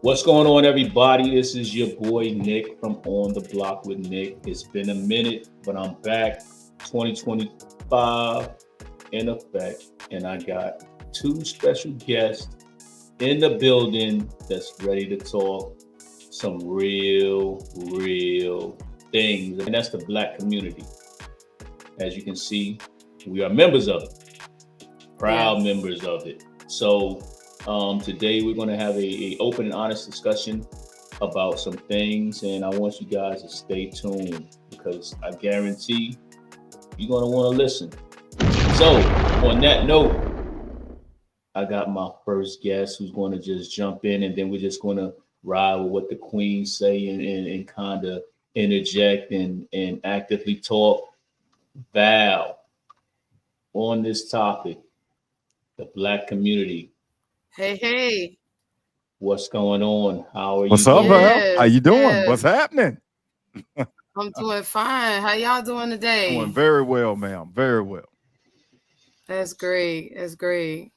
What's going on, everybody? This is your boy Nick from On the Block with Nick. It's been a minute, but I'm back. 2025 in effect, and I got two special guests in the building that's ready to talk some real things, and that's the black community. As you can see, we are members of it, proud Yes. members of it. So today we're going to have a open and honest discussion about some things, and I want you guys to stay tuned because I guarantee you're going to want to listen. So on that note, I got my first guest who's going to just jump in, and then we're just going to ride with what the queens say and kind of interject and actively talk. Val, on this topic, the black community. Hey, hey. What's going on? How are you What's up, doing? Val? How Yes, you doing? yes. What's happening? I'm doing fine. How y'all doing Doing today? very well, ma'am. Very well. That's great. That's great.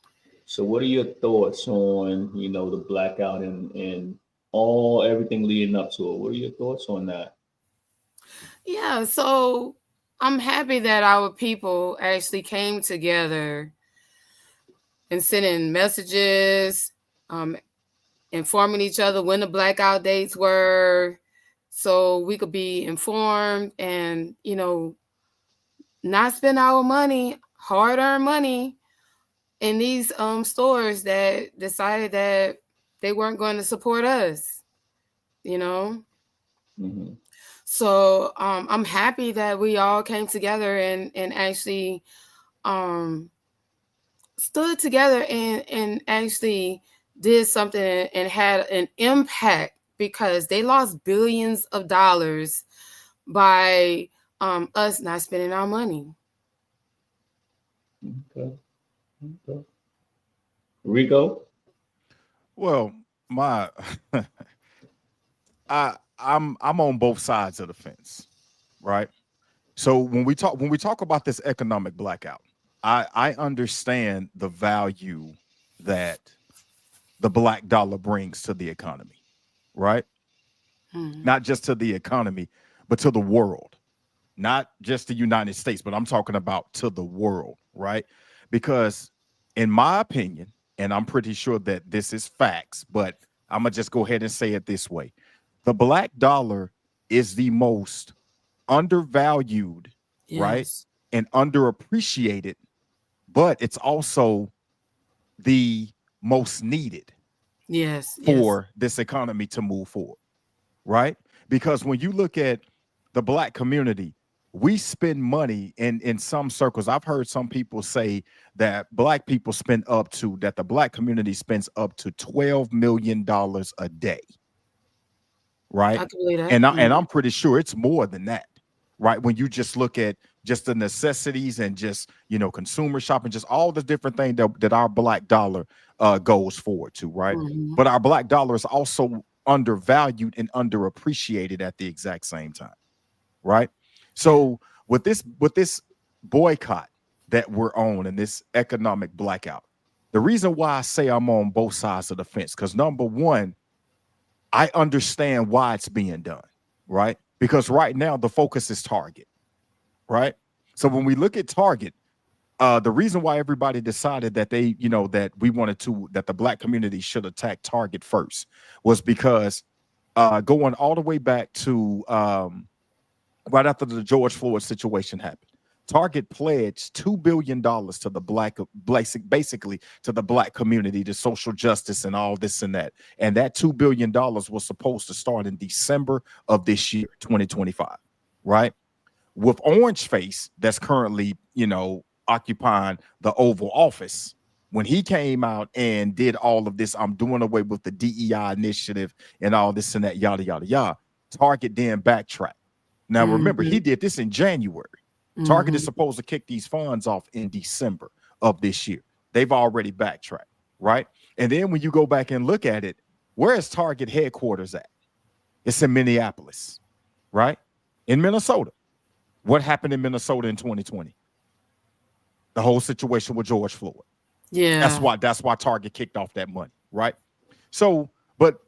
So, what are your thoughts on the blackout and all everything leading up to it? What are your thoughts on that? Yeah, so I'm happy that our people actually came together and sending messages, um, informing each other when the blackout dates were, so we could be informed and, not spend our money, hard-earned money, in these stores that decided that they weren't going to support us, you know. Hmm. So I'm happy that we all came together and actually um, stood together and actually did something and had an impact because they lost billions of dollars by us not spending our money. Okay. Okay. Rico. Well, my I'm on both sides of the fence, right? So when we talk about this economic blackout, I understand the value that the black dollar brings to the economy, right? Mhm. Not just to the economy, but to the world. Not just the United States, but I'm talking about to the world, right? Because in my opinion, and I'm pretty sure that this is facts, but I'm gonna just go ahead and say it this way. The black dollar is the most undervalued, right? Yes, And underappreciated, but it's also the most needed yes, yes, for this economy to move forward, right? Because when you look at the black community, we spend money in some circles. I've heard some people say that black people spend up to that the black community spends up to $12 million a day, right? I can believe that. And I'm pretty sure it's more than that, right? When you just look at just the necessities and just consumer shopping, just all the different things that our black dollar goes forward to, right? Mhm. But our black dollar is also undervalued and underappreciated at the exact same time, right? Yeah. So with this boycott that we're on and this economic blackout, the reason why I say I'm on both sides of the fence, because number one, I understand why it's being done, right? Because right now the focus is Target, right? So when we look at Target, the reason why everybody decided that that we wanted that the black community should attack Target first was because going all the way back to right after the George Floyd situation happened. Target pledged $2 billion to the basically to the black community, to social justice and all this and that. And that $2 billion was supposed to start in December of this year, 2025, right? With Orange Face, that's currently, occupying the Oval Office. When he came out and did all of this, I'm doing away with the DEI initiative and all this and that, yada, yada, yada. Target then backtracked. Now, remember, he Mhm. did this in January. Target is Mhm. supposed to kick these funds off in December of this year. They've already backtracked, right? And then when you go back and look at it, where is Target headquarters at? It's in Minneapolis, right? In Minnesota. What happened in Minnesota in 2020? The whole situation with George Floyd. That's Yeah. why Target kicked off that money, right? So, but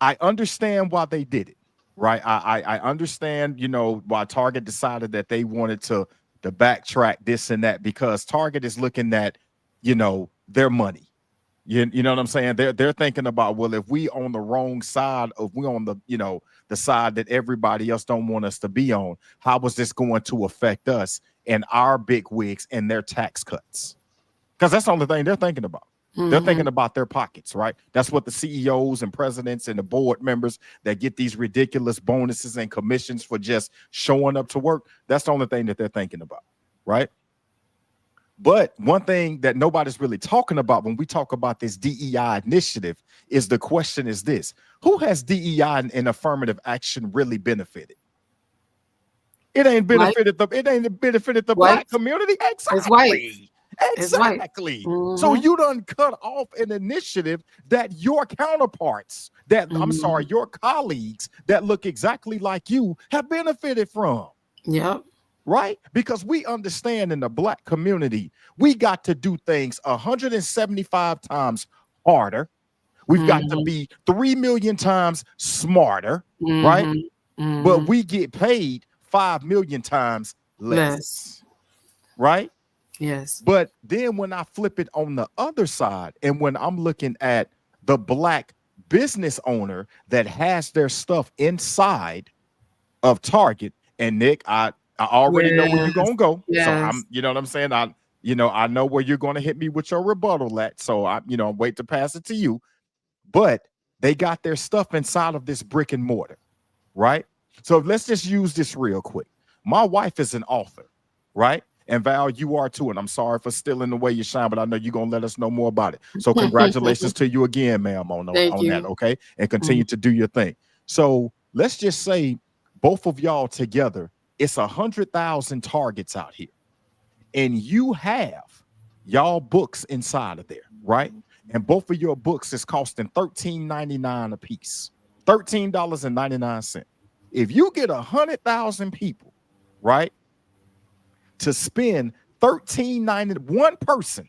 I understand why they did it, right? I understand, why Target decided that they wanted to backtrack this and that, because Target is looking at, their money. You know what I'm saying? They're thinking about, well, if we on the wrong side, if we on the, the side that everybody else don't want us to be on, how was this going to affect us and our big wigs and their tax cuts? Because that's the only thing they're thinking about. They're thinking about their pockets, right? That's what the CEOs and presidents and the board members that get these ridiculous bonuses and commissions for just showing up to work. That's the only thing that they're thinking about, right? But one thing that nobody's really talking about when we talk about this DEI initiative is the question is this: who has DEI and affirmative action really benefited? It ain't benefited the Black community. Exactly. Exactly. So you done cut off an initiative that your counterparts, I'm sorry, your colleagues that look exactly like you have benefited from. Yep. Right? Because we understand in the Black community, we got to do things 175 times harder. We've got to be 3 million times smarter, right? But we get paid 5 million times less. Right? Yes. But then when I flip it on the other side, and when I'm looking at the Black business owner that has their stuff inside of Target, and Nick, I already know where you're gonna go. So I'm, you know what I'm saying? I know where you're gonna hit me with your rebuttal at. So I'm wait to pass it to you. But they got their stuff inside of this brick and mortar, right? So let's just use this real quick. My wife is an author, right? And Val, you are too. And I'm sorry for stealing the way you shine, but I know you're gonna let us know more about it. So congratulations to you again, ma'am, on that, okay? And continue to do your thing. So let's just say both of y'all together, it's 100,000 targets out here. And you have y'all books inside of there, right? And both of your books is costing $13.99 a piece. $13.99. If you get 100,000 people, right, to spend $13.90, one person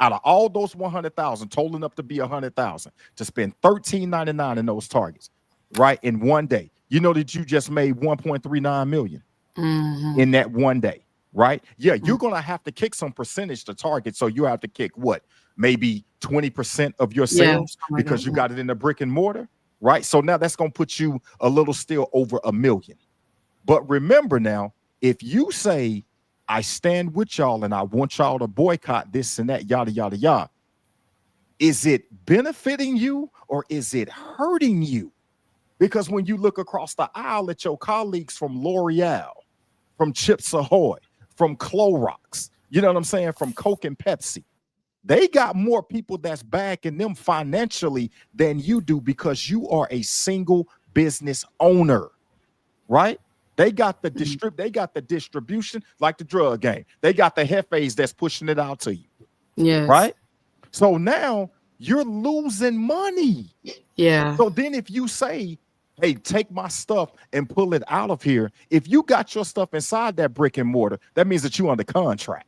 out of all those 100,000, totaling up to be 100,000, to spend $13.99 in those targets, right, in one day. You know that you just made 1.39 million in that one day, right? Yeah, you're gonna have to kick some percentage to Target, so you have to kick what, maybe 20% of your sales because you got it in the brick and mortar, right? So now that's gonna put you a little still over $1 million. But remember now, if you say, I stand with y'all and I want y'all to boycott this and that, yada, yada, yada, is it benefiting you or is it hurting you? Because when you look across the aisle at your colleagues from L'Oreal, from Chips Ahoy, from Clorox, you know what I'm saying, from Coke and Pepsi, they got more people that's backing them financially than you do because you are a single business owner, right? They got the distribution, like the drug game. They got the hefes that's pushing it out to you. Yes. Right? So now you're losing money. Yeah. So then if you say, hey, take my stuff and pull it out of here, if you got your stuff inside that brick and mortar, that means that you're under contract.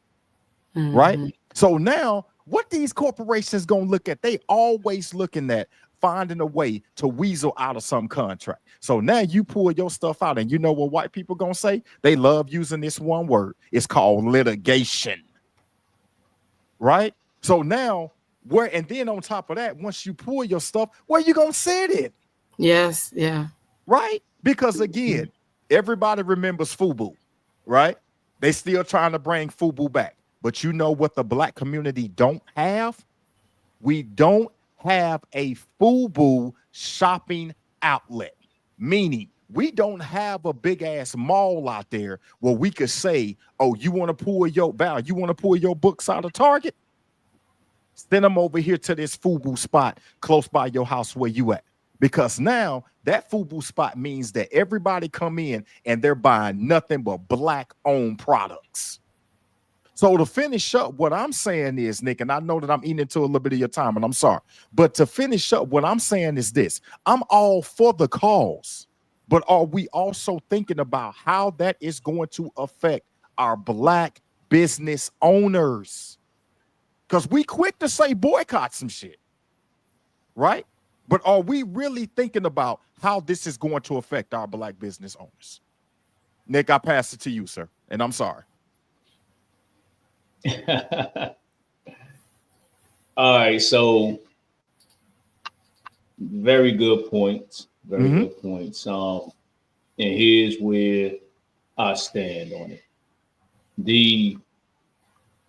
Right? So now what these corporations gonna look at, they always looking at finding a way to weasel out of some contract. So now you pull your stuff out, and you know what white people gonna say? They love using this one word. It's called litigation. Right? So now and then on top of that, once you pull your stuff, where you gonna sit it? Yes, yeah. Right? Because again, everybody remembers FUBU, right? They still trying to bring FUBU back. But you know what the Black community don't have? We don't have a FUBU shopping outlet. Meaning, we don't have a big ass mall out there where we could say, oh, you want to pull your books out of Target? Send them over here to this FUBU spot close by your house where you at. Because now that FUBU spot means that everybody come in and they're buying nothing but Black-owned products. So to finish up, what I'm saying is, Nick, and I know that I'm eating into a little bit of your time, and I'm sorry, but to finish up, what I'm saying is this: I'm all for the cause, but are we also thinking about how that is going to affect our Black business owners? Because we quick to say boycott some shit, right? But are we really thinking about how this is going to affect our Black business owners? Nick, I pass it to you, sir. And I'm sorry. All right, so very good points. Very good points. And here's where I stand on it.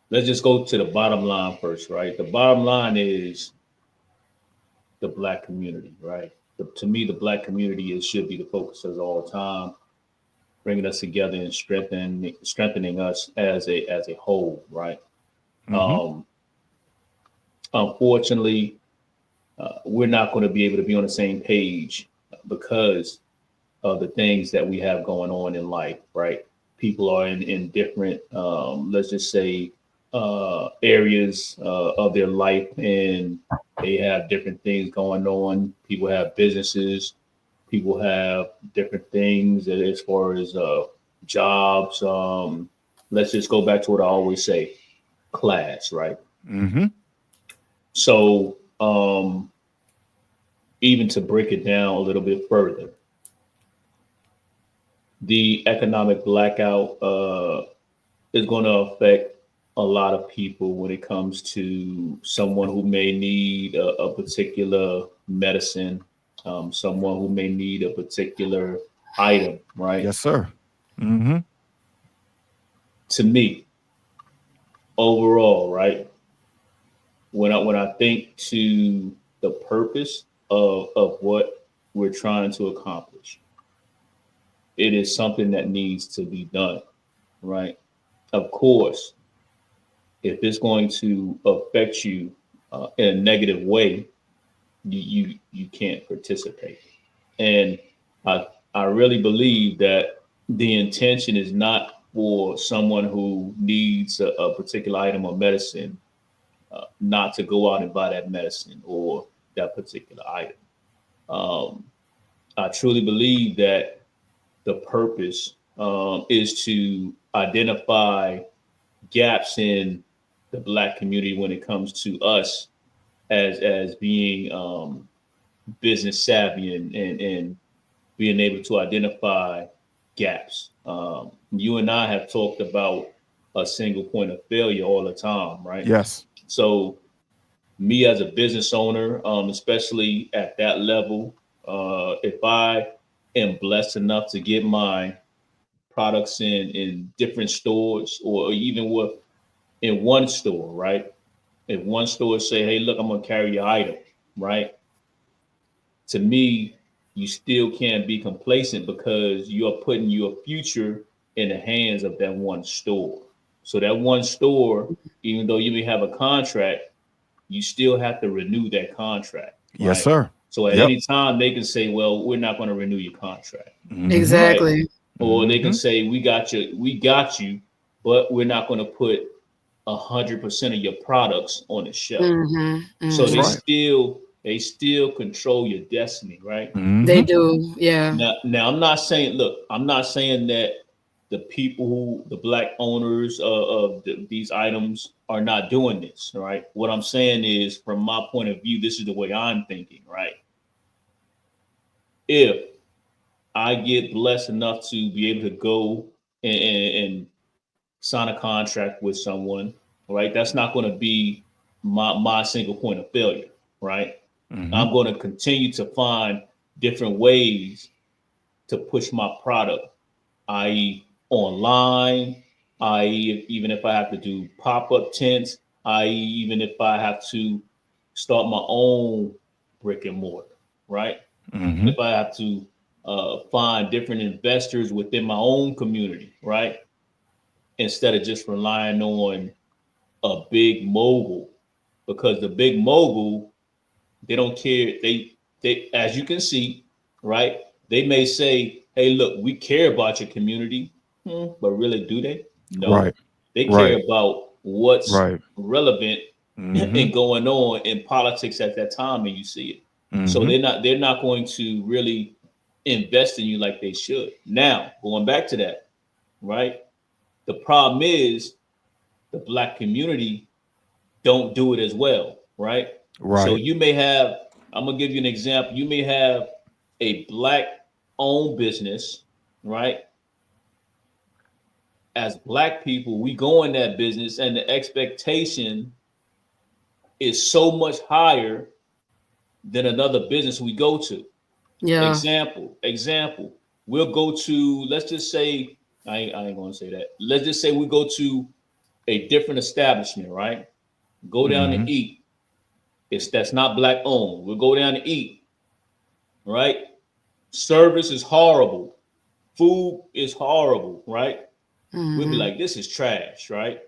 Let's just go to the bottom line first, right? The bottom line is the Black community, right? To me, the Black community should be the focus of all time, bringing us together and strengthening us as a whole, right? Um, unfortunately, we're not going to be able to be on the same page because of the things that we have going on in life, right? People are in different, let's just say, areas of their life, and they have different things going on. People have businesses, people have different things as far as jobs. Let's just go back to what I always say, class, right? So, even to break it down a little bit further, the economic blackout is going to affect a lot of people when it comes to someone who may need a particular medicine, someone who may need a particular item, right? Yes, sir. To me, overall, right? When I think to the purpose of what we're trying to accomplish, it is something that needs to be done, right? Of course, if it's going to affect you in a negative way, you can't participate. And I really believe that the intention is not for someone who needs a particular item or medicine not to go out and buy that medicine or that particular item. Um, I truly believe that the purpose is to identify gaps in the Black community when it comes to us as being business savvy and being able to identify gaps. You and I have talked about a single point of failure all the time, right? Yes. So me as a business owner, especially at that level, if I am blessed enough to get my products in different stores or even with in one store, right? If one store say, "Hey, look, I'm gonna carry your item," right? To me, you still can't be complacent because you're putting your future in the hands of that one store. So that one store, even though you may have a contract, you still have to renew that contract, Yes, right? sir. So at Yep. any time they can say, "Well, we're not going to renew your contract," right? Exactly. Or they can say, we got you, but we're not going to put 100% of your products on the shelf." So That's Hmm. right. they still control your destiny, right? They do. Yeah. Now I'm not saying that the Black owners these items are not doing this, right? What I'm saying is, from my point of view, this is the way I'm thinking, right? If I get blessed enough to be able to go and sign a contract with someone, right? That's not going to be my single point of failure, right? I'm going to continue to find different ways to push my product, i.e., online, i.e., even if I have to do pop up tents, i.e., even if I have to start my own brick and mortar, right? If I have to find different investors within my own community, right? Instead of just relying on a big mogul, because the big mogul, they don't care. They as you can see, right? They may say, "Hey, look, we care about your community," but really, do they? No, Right. they care Right. about what's Right. relevant and going on in politics at that time, and you see it. So they're not going to really invest in you like they should. Now, going back to that, right? The problem is the Black community don't do it as well, right? So Right. you may have I'm gonna give you an example. You may have a black owned business, right? As black people, we go in that business and the expectation is so much higher than another business we go to. Yeah. Example. We'll go to, let's just say, I ain't gonna say that. Let's just say we go to a different establishment, right? Go down Mm-hmm. to eat. That's not black owned. We'll go down to eat, right? Service is horrible. Food is horrible, right? We'll be Mm-hmm. like, this is trash, right?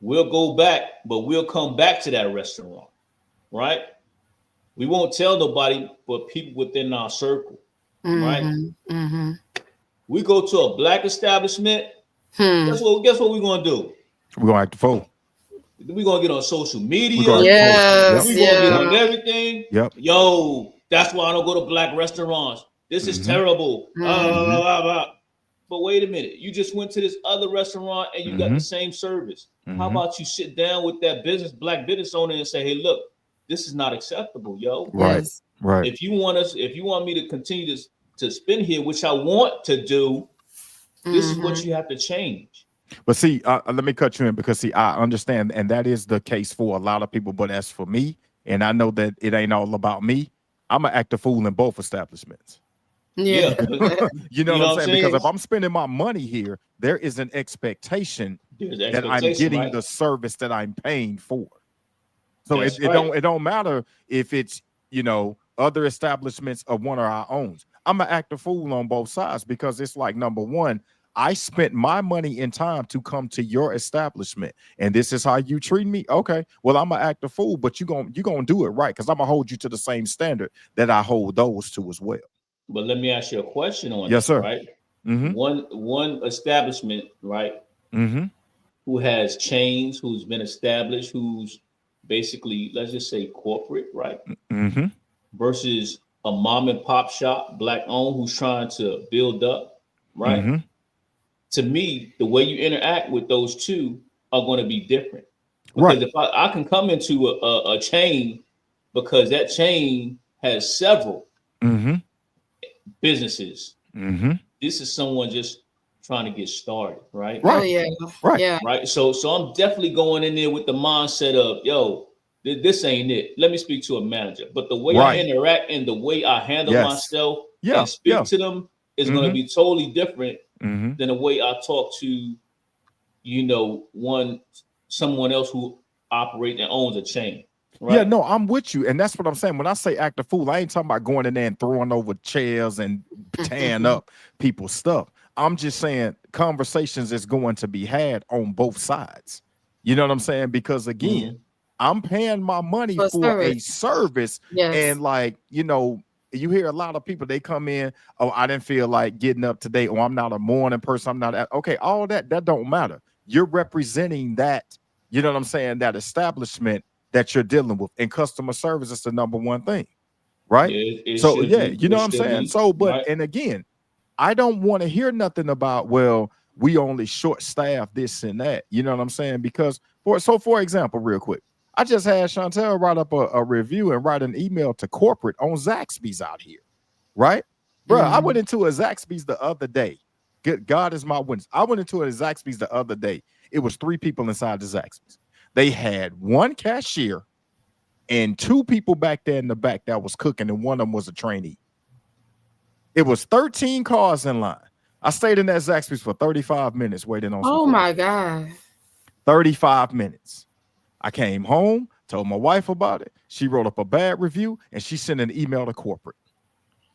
We'll go back, but we'll come back to that restaurant, right? We won't tell nobody but people within our circle, right? Mm-hmm. Mm-hmm. We go to a black establishment. Hmm. Guess what we're gonna do? We're gonna act the fool. We're gonna get on social We're media. gonna act the fool. Yep. Yes. We're gonna get Yeah. on everything. Yep. Yo, that's why I don't go to black restaurants. This is Mm-hmm. terrible. Mm-hmm. But wait a minute, you just went to this other restaurant and you got Mm-hmm. the same service. How Mm-hmm. about you sit down with that black business owner and say, hey, look, this is not acceptable, yo. Right. Yes. Right. If you want me to continue to spin here, which I want to do, this is what Mm-hmm. you have to change. But see, let me cut you in because see, I understand, and that is the case for a lot of people. But as for me, and I know that it ain't all about me, I'm gonna act a fool in both establishments. Yeah. Yeah. You know You what know I'm what I'm saying? Because saying? if I'm spending my money here, there is an expectation There's that I'm expectation, getting right? the service that I'm paying for. So That's it right. don't matter if it's other establishments or one of our own. I'm gonna act a fool on both sides because it's like number one, I spent my money and time to come to your establishment, and this is how you treat me. Okay, well I'm gonna act a fool, but you gonna do it right because I'm gonna hold you to the same standard that I hold those to as well. But let me ask you a question on Yes, that, sir. right? Mm-hmm. One establishment, right, Mm-hmm. who has chains, who's been established, who's basically, let's just say corporate, right? Mm-hmm. Versus a mom and pop shop, black owned, who's trying to build up, right? Mm-hmm. To me, the way you interact with those two are going to be different. Because Right. if I can come into a chain, because that chain has several Mm-hmm. businesses, Mm-hmm. this is someone just trying to get started, right? Oh Right. yeah. Right. Yeah. Right. So I'm definitely going in there with the mindset of, yo, this ain't it. Let me speak to a manager. But the way I Right. interact and the way I handle Yes. myself Yeah. and speak Yeah. to them is going to Mm-hmm. be totally different Mm-hmm. than the way I talk to, someone else who operates and owns a chain. Yeah, Right. no, I'm with you. And that's what I'm saying. When I say act a fool, I ain't talking about going in there and throwing over chairs and tearing up people's stuff. I'm just saying conversations is going to be had on both sides. You know what I'm saying? Because again, Mhm. I'm paying my money For for a service. service. Yes. And like, you hear a lot of people, they come in, oh, I didn't feel like getting up today, or I'm not a morning person. I'm not okay, all that don't matter. You're representing that, you know what I'm saying, that establishment that you're dealing with, and customer service is the number one thing, right? Yeah, it So should yeah, be. you know It what I'm should saying. be. So but Right. and again, I don't want to hear nothing about, well, we only short staff this and that, you know what I'm saying? Because for example, real quick, I just had Chantel write up a review and write an email to corporate on Zaxby's out here, right? Bro, I went Mm. into a Zaxby's the other day. Good God is my witness. I went into a Zaxby's the other day. It was 3 people inside the Zaxby's. They had one cashier and 2 people back there in the back that was cooking, and one of them was a trainee. It was 13 cars in line. I stayed in that Zaxby's for 35 minutes waiting on some Oh food. my God. 35 minutes. I came home, told my wife about it. She wrote up a bad review and she sent an email to corporate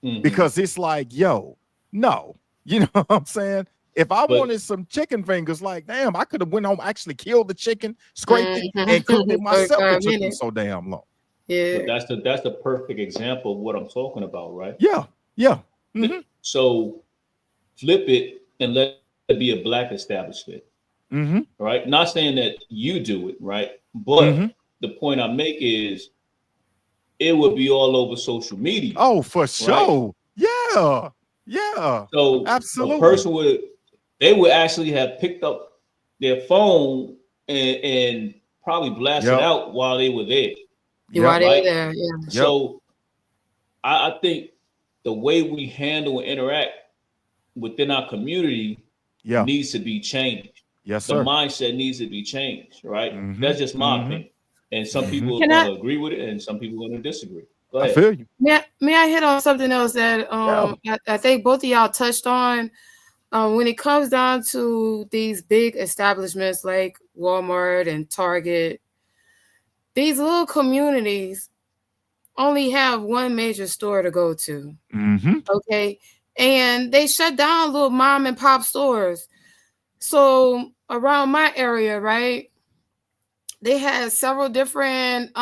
Mhm. because it's like, yo, no, you know what I'm saying? If I But wanted some chicken fingers, like, damn, I could have went home, actually killed the chicken, scraped it, and cooked it Mhm. myself. It 35 took me minutes. so damn long. but Yeah. that's the perfect example of what I'm talking about, right? Yeah, yeah. Mm-hmm. So flip it and let it be a black establishment, Mm-hmm. right? Not saying that you do it, right? But Mm-hmm. the point I make is it would be all over social media, Oh, for right? sure. Yeah. Yeah. So a Absolutely. person would actually have picked up their phone and probably blasted Yep. out while they were there. You are right? there. Yeah. Yep. So I think the way we handle and interact within our community Yeah. needs to be changed. Yes, The sir. mindset needs to be changed, right? Mm-hmm. That's just my Mm-hmm. opinion. And some Mm-hmm. people are Can going I to agree with it, and some people are going to disagree. Go I ahead. feel you. may I hit on something else that Yeah. I think both of y'all touched on? When it comes down to these big establishments like Walmart and Target, these little communities only have one major store to go to. Mm-hmm. Okay. And they shut down little mom and pop stores. So around my area, right, they had several different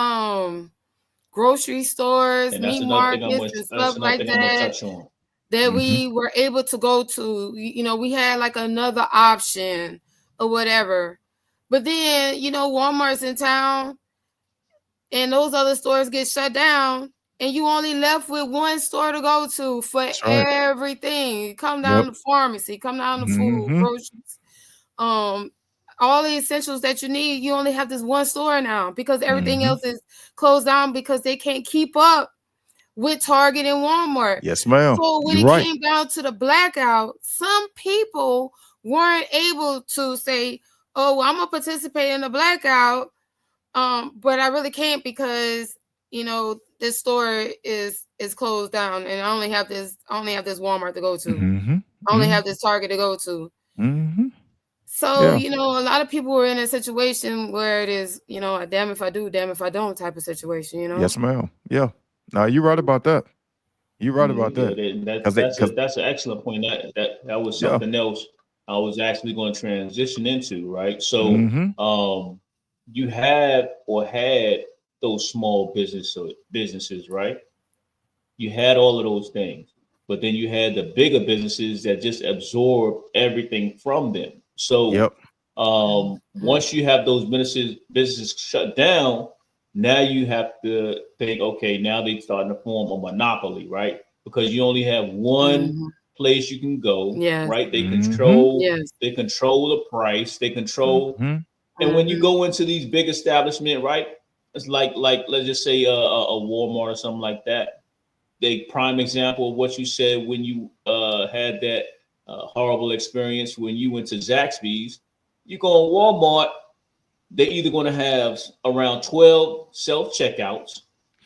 grocery stores, And that's meat another thing markets, and stuff like I'm going to that touch on. that Mm-hmm. we were able to go to. We had like another option or whatever. But then, Walmart's in town and those other stores get shut down, and you only left with one store to go to for That's right. everything. Come down Yep. to pharmacy, come down to food, Mm-hmm. groceries, um, all the essentials that you need. You only have this one store now because everything Mm-hmm. else is closed down because they can't keep up with Target and Walmart. Yes, ma'am. So when You're it right. came down to the blackout, some people weren't able to say, "Oh, well, I'm gonna participate in the blackout," but I really can't because this store is closed down, and I only have this Walmart to go to. Mm-hmm. I only Mm-hmm. have this Target to go to. Mm-hmm. So, Yeah. a lot of people were in a situation where it is, a damn if I do, damn if I don't type of situation. Yes, ma'am. Yeah. No, you're right about that. You're right Yeah, about yeah, that. Because that's an excellent point. That was yeah. something else I was actually going to transition into, right? So, Mm-hmm. you have or had those small businesses, right? You had all of those things, but then you had the bigger businesses that just absorb everything from them. So, Yep. Mhm. once you have those businesses shut down, now you have to think, okay, now they're starting to form a monopoly, right? Because you only have one Mhm. place you can go, Yes. right? Mm-hmm. Yes. They control the price, they control. Mm-hmm. And when you Mhm. go into these big establishments, right? It's like let's just say a Walmart or something like that. The prime example of what you said when you had that horrible experience when you went to Zaxby's. You go on Walmart, they're either going to have around 12 self checkouts,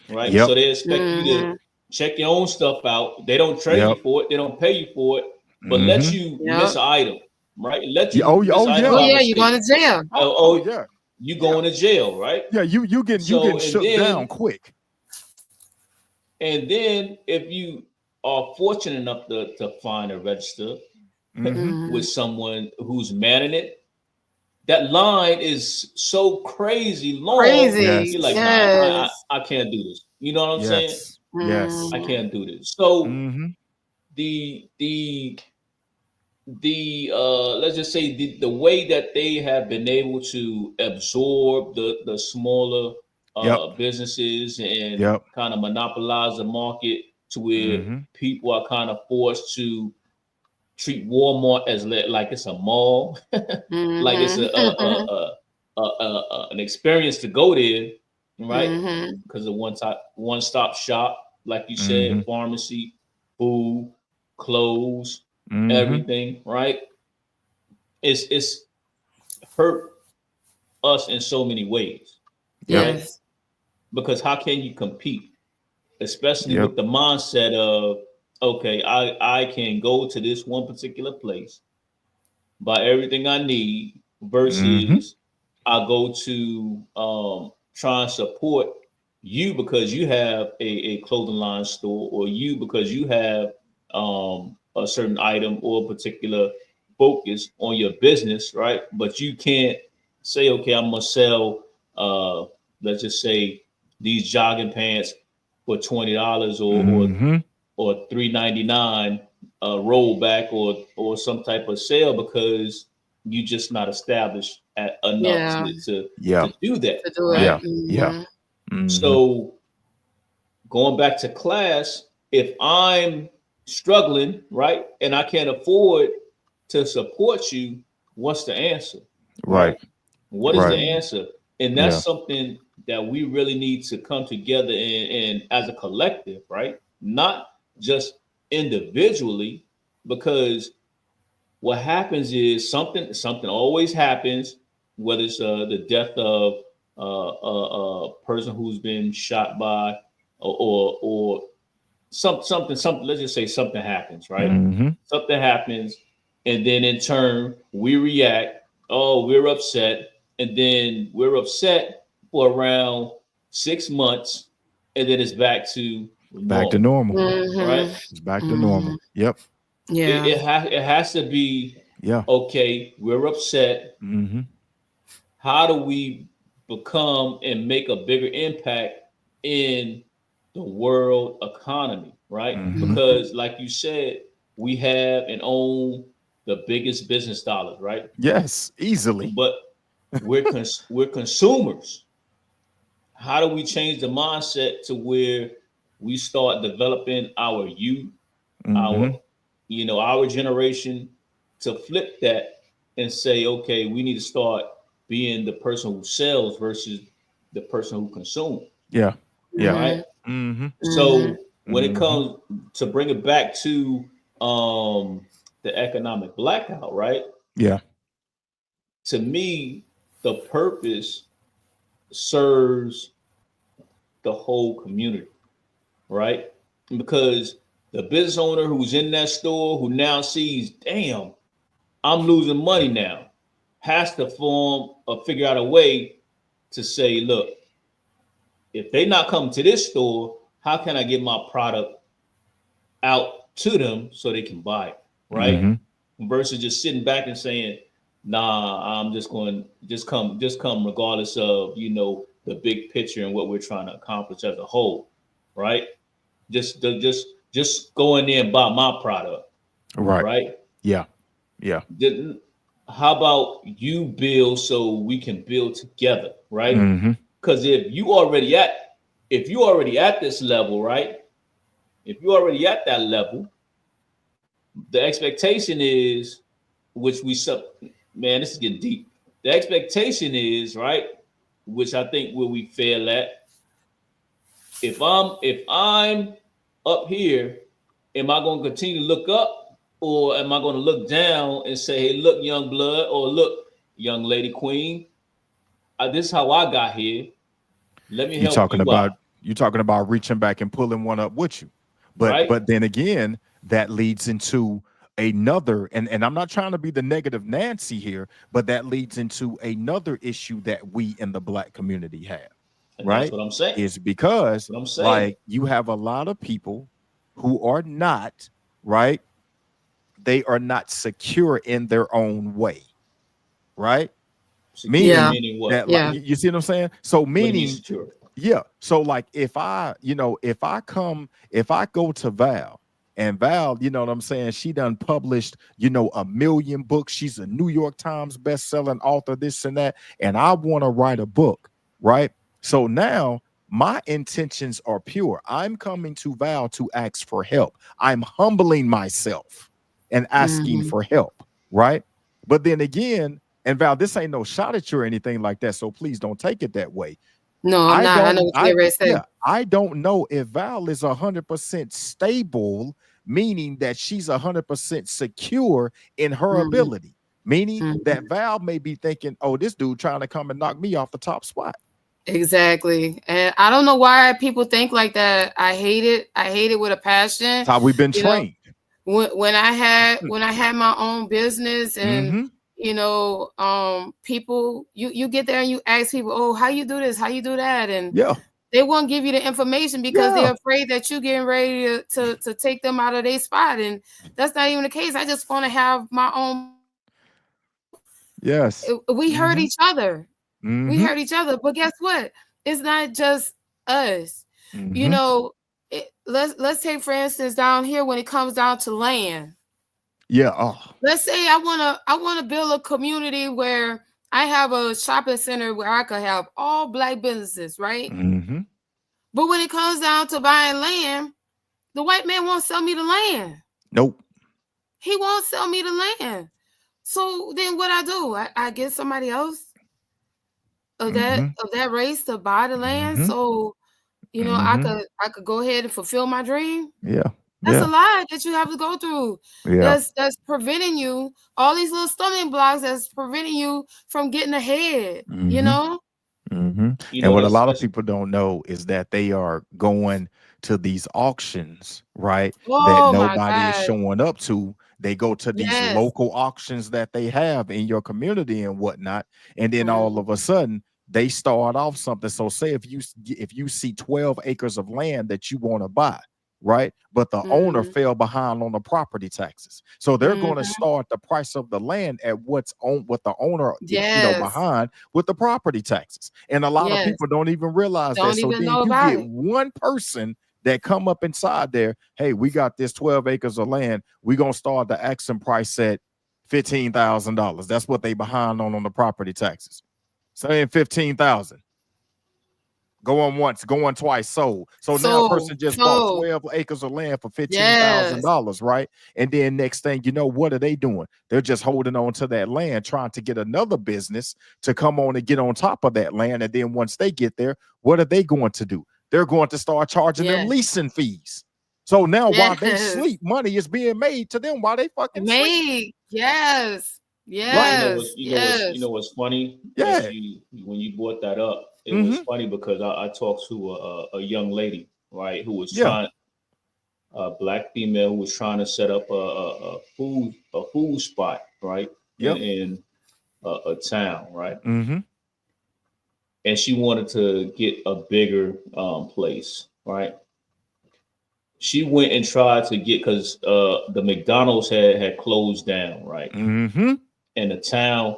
right? Yep. So they expect you to Mhm. check your own stuff out. They don't trade Yep. you for it, they don't pay you for it, but let Mm-hmm. you miss Yep. an item, right? Let Yeah. you miss Oh an item yeah. Oh by yeah, you're mistake. going to jail. Oh Oh, yeah. you Yeah. going to jail, right? Yeah. You getting So shook down quick. and then if you are fortunate enough to find a register Mm-hmm. with Mhm. someone who's manning it, that line is so crazy long. Yes. Crazy. You're like, nah, Yes. I can't do this. You know what I'm saying? Yes. Yes. I Mhm. can't do this. So Mm-hmm. the the let's just say the way that they have been able to absorb the smaller Yep. businesses and Yep. kind of monopolize the market to where Mm-hmm. people are kind of forced to treat Walmart as like it's a mall, like it's Mhm. an experience to go there, right? Mhm. Because of one stop shop, like you Mm-hmm. said, pharmacy, food, clothes, Mm-hmm. everything, right? It's hurt us in so many ways, Yep. right? Yes. Because how can you compete, especially Yep. with the mindset of, okay, I can go to this one particular place, buy everything I need, Mm-hmm. versus I go to try and support you because you have a clothing line store, or you because you have a certain item or a particular focus on your business, right? But you can't say, okay, I'm gonna sell let's just say these jogging pants for $20 Mm-hmm. or $3.99 rollback or some type of sale because you just not established enough Yeah. to Yeah. do that, To do it. right? Yeah. Yeah. Mhm. Mm-hmm. So going back to class, if I'm struggling, right, and I can't afford to support you, what's the answer, Right. right? What is the Right. Mhm. answer? And Yeah. that's something that we really need to come together and as a collective, right? Not just individually, because what happens is something always happens, whether it's the death of a person who's been shot by, or something. Let's just say something happens, right? Mm-hmm. Something happens, and then in turn we react. Oh, we're upset, and then we're upset for around 6 months, and then it's back to Back to normal, normal. right? Mm-hmm. It's back to Mm-hmm. normal. Yep. It, Yeah. it has it has to be Yeah. okay. We're upset. Mm-hmm. How do we become and make a bigger impact in the world economy, right? Mm-hmm. Because, like you said, we have and own the biggest business dollars, right? Yes, easily. But we're consumers. How do we change the mindset to where we start developing our youth, our Mm-hmm. our generation, to flip that and say, okay, we need to start being the person who sells versus the person who consumes, Yeah. Yeah. right? Mm-hmm. Mm-hmm. So when it Mm-hmm. comes to bring it back to the economic blackout, right? Yeah. To me, the purpose serves the whole community, right? Because the business owner who's in that store who now sees, damn, I'm losing money now, has to form or figure out a way to say, look, if they not coming to this store, how can I get my product out to them so they can buy it, right? Mm-hmm. Versus just sitting back and saying, nah, I'm just going just come regardless of, the big picture and what we're trying to accomplish as a whole, right? Just go in there and buy my product, Right. right? Yeah. Yeah. Didn't How about you build so we can build together, right? Mm-hmm. Because if you already at this level, right? If you already at that level, the expectation is, which we sub man, this is getting deep. The expectation is, right, which I think where we fail at, if I'm up here, am I going to continue to look up, or am I going to look down and say, hey, look, young blood, or look, young lady queen, this is how I got here. Let me You help talking you about out, you talking about reaching back and pulling one up with you. But right? but then again, that leads into another, and I'm not trying to be the negative Nancy here, but that leads into another issue that we in the black community have, And that's right? what I'm saying. Is because What I'm saying. like you have a lot of people who are not, right? They are not secure in their own way, right? Secure Yeah. Meaning meaning what? that, like, Yeah. you see what I'm saying? So What do you mean meaning, secure? yeah. So like if I go to Val, and Val, you know what I'm saying, she done published, 1 million books. She's a New York Times best-selling author, this and that, and I want to write a book, right? So now my intentions are pure. I'm coming to Val to ask for help. I'm humbling myself and asking Mm-hmm. for help, right? But then again, and Val, this ain't no shot at you or anything like that, so please don't take it that way. No, I'm I not. I know don't, what you're I getting ready to say. yeah, I don't know if Val is 100% stable, meaning that she's 100% secure in her Mm-hmm. ability, meaning Mm-hmm. that Val may be thinking, "Oh, this dude trying to come and knock me off the top spot." Exactly. And I don't know why people think like that. I hate it. I hate it with a passion. That's how we've been You know, trained. when I had my own business, and Mm-hmm. people, you get there and you ask people, oh, how you do this, how you do that, and Yeah, they won't give you the information because yeah, they're afraid that you're getting ready to take them out of their spot. And that's not even the case. I just want to have my own business. yes. We hurt Mm-hmm. each other. We Mm-hmm. hurt each other. But guess what? It's not just us. You Mm-hmm. know, let's take for instance down here when it comes down to land. Yeah. Oh. Let's say I wanna build a community where I have a shopping center where I could have all black businesses, right? Mm-hmm. But when it comes down to buying land, the white man won't sell me the land. Nope. He won't sell me the land. So then what I do? I get somebody else. of that race to buy the land, Mm-hmm. so Mm-hmm. I could go ahead and fulfill my dream. Yeah. That's a Yeah. lot that you have to go through. Yeah. That's preventing you, all these little stumbling blocks that's preventing you from getting ahead, you Mm-hmm. know? Mm-hmm. You And know, what a that's lot of that's people don't know is that they are going to these auctions, right? That Oh my nobody is God. showing up to. They go to these Yes. local auctions that they have in your community and whatnot. And then all Mhm. of a sudden, they start off something. So say if you see 12 acres of land that you want to buy, right? But the owner Mhm. fell behind on the property taxes. So they're going to Mhm. start the price of the land at what the owner Yes. behind with the property taxes. And a lot of Yes. people don't even realize that. Don't So even then know you about get it. one person that come up inside there, hey, we got this 12 acres of land. We're gonna start the action price at $15,000. That's what they behind on the property taxes. Saying 15,000. Go on once, go on twice, sold. So now a So person just bought so 12 acres of land for yes. $15,000, right? And then next thing you know, what are they doing? They're just holding on to that land, trying to get another business to come on and get on top of that land. And then once they get there, what are they going to do? They're going to start charging them Yes. leasing fees. So now while they Yes. sleep, money is being made to them while they fucking sleep, Made. Yes. But right? Yes. Yes. what's funny that Yeah. you when you brought that up, it was Mm-hmm. funny because I talked to a young lady, right, who was Yeah. trying a black female who was trying to set up a food spot, right, Yep. in a town, right, Mm-hmm. and she wanted to get a bigger place, right. She went and tried to get because the McDonald's had closed down, right, Mm-hmm. and the town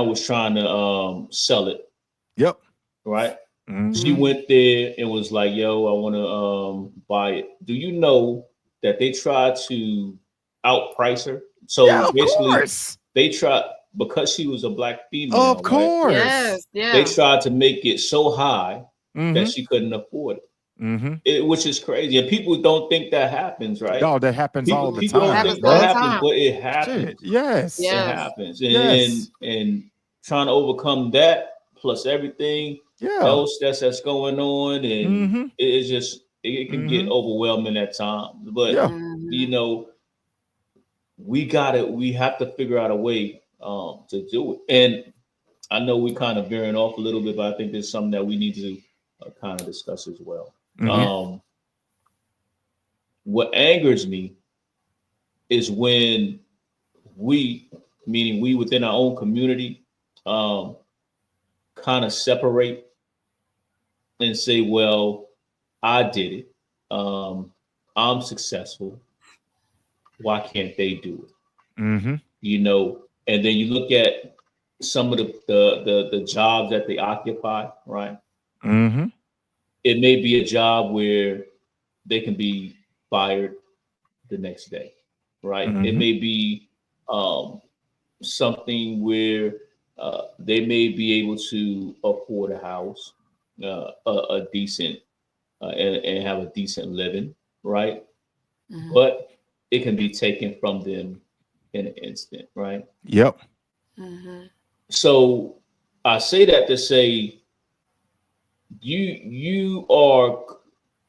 was trying to sell it, Yep. right? She Mm-hmm. Mhm. went there and was like, "Yo, I want to buy it." Do you know that they tried to outprice her? Yeah, So of basically, course. they tried because she was a black Of female, right? course. Yes. They Yeah. tried to make it so high that Mhm. she couldn't afford it, Mhm. which is crazy. And people don't think that happens, right? Dog, that happens all People the people don't time, Happens think that all the bruh. happens, time. but it Shit. happens. Yes. It Yes. happens, Yes. and trying to overcome that plus everything Yeah. else that's going on, and Mhm. it's just it can get Mhm. overwhelming at times. But Yeah. you Mhm. know, we have to figure out a way to do it. And I know we kind of veering off a little bit, but I think there's something that we need to kind of discuss as well. Mhm. Yeah. What angers me is when we, meaning we within our own community, um, kind of separate and say, well, I did it. I'm successful. Why can't they do it? Mhm. And then you look at some of the jobs that they occupy, right? Mhm. It may be a job where they can be fired the next day, right? It Mhm. may be um, something where they may be able to afford a house, a decent, and have a decent living, right? Mhm. But it can be taken from them in an instant, right? Yep. Mhm. So I say that to say you are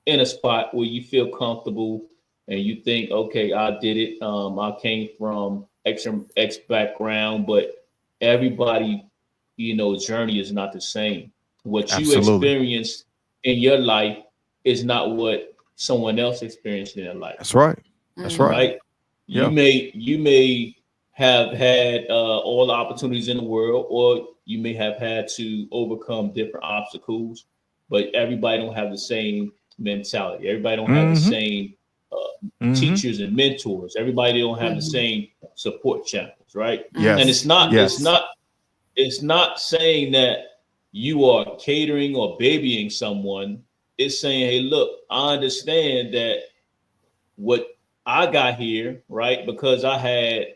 in a spot where you feel comfortable and you think, okay, I did it. I came from X background, but everybody, journey is not the same. What you Absolutely. experienced in your life is not what someone else experienced in their life, That's right. That's right. Mhm. right? You Yeah. may you may have had all the opportunities in the world, or you may have had to overcome different obstacles, but everybody don't have the same mentality. Everybody don't have the Mhm. same Mhm. teachers and mentors. Everybody don't have the Mhm. same support channels, right? And Mhm. Yes. it's not it's Mhm. Yes. not it's not saying that you are catering or babying someone. It's saying, hey, look, I understand that what I got here, right, because I had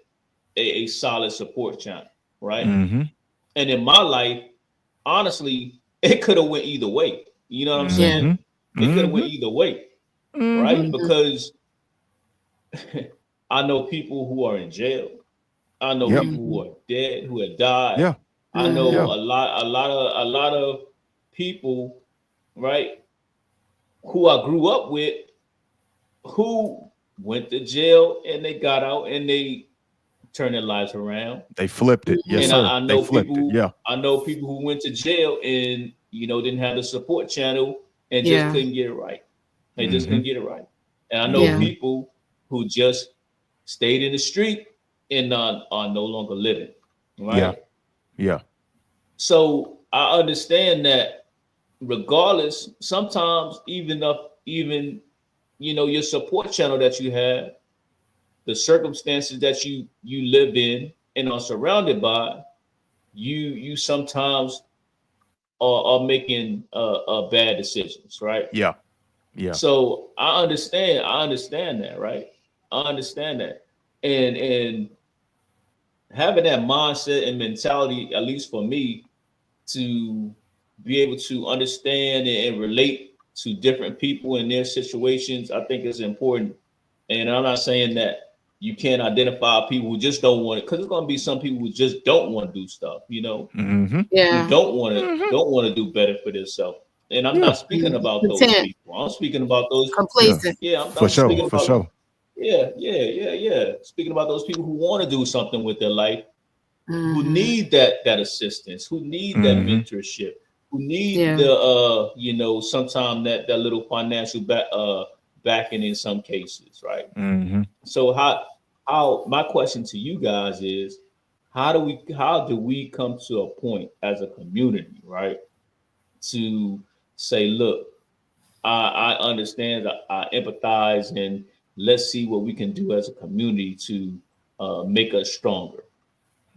a solid support channel, right? Mhm. And in my life, honestly, it could have went either way. You know what I'm Yeah. saying? Mhm. It could have went Mhm. either way, Mhm. right? Mhm. Because I know people who are in jail. I know Yep. people who Mhm. are dead, who have died, Yeah. I know Yeah. Mm-hmm. a lot of people, right, who I grew up with, who went to jail and they got out and they turned their lives around. They flipped it. Yes, And Mm-hmm. sir. I They know flipped it. people. Yeah. I know people who went to jail and didn't have the support channel and just Yeah. couldn't get it right. They just Mm-hmm. couldn't get it right. And I know Yeah. Mm-hmm. people who just stayed in the street and are no longer living. Yeah. Right. Yeah. So I understand that regardless, sometimes even your support channel that you have, the circumstances that you live in and are surrounded by, you sometimes are making bad decisions, right? Yeah. Yeah. So I understand that, right? I understand that, and having that mindset and mentality, at least for me, to be able to understand and relate to different people and their situations, I think is important. And I'm not saying that you can't identify people who just don't want it, because there's going to be some people who just don't want to do stuff, Mm-hmm. who Yeah. Mm-hmm. don't want to do better for themselves. And I'm Yeah. not speaking about those Content. people. I'm speaking about those. Yeah. Complacent. Yeah, For I'm sure. speaking For about. sure. Yeah. Speaking about those people who want to do something with their life, who Mm-hmm. need that assistance, who need that Mm-hmm. mentorship, who need Yeah. the sometimes that little financial backing in some cases, right? Mm-hmm. So how my question to you guys is, how do we come to a point as a community, right, to say, look, I understand, I empathize, and let's see what we can do as a community to make us stronger.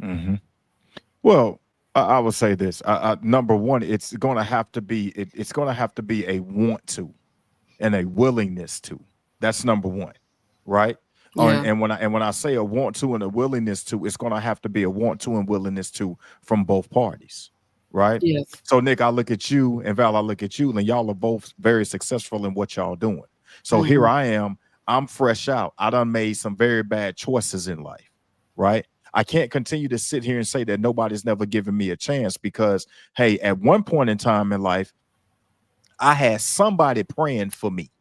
Mm-hmm. Well, I would say this. Number one, it's going to have to be it's going to have to be a want to and a willingness to. That's number one, right? Yeah. And when I say a want to and a willingness to, it's going to have to be a want to and willingness to from both parties, right? Yes. So Nick, I look at you, and Val, I look at you, and y'all are both very successful in what y'all doing. So here Mm-hmm. I am. I'm fresh out. I done made some very bad choices in life, right? I can't continue to sit here and say that nobody's never given me a chance because, hey, at one point in time in life, I had somebody praying for me,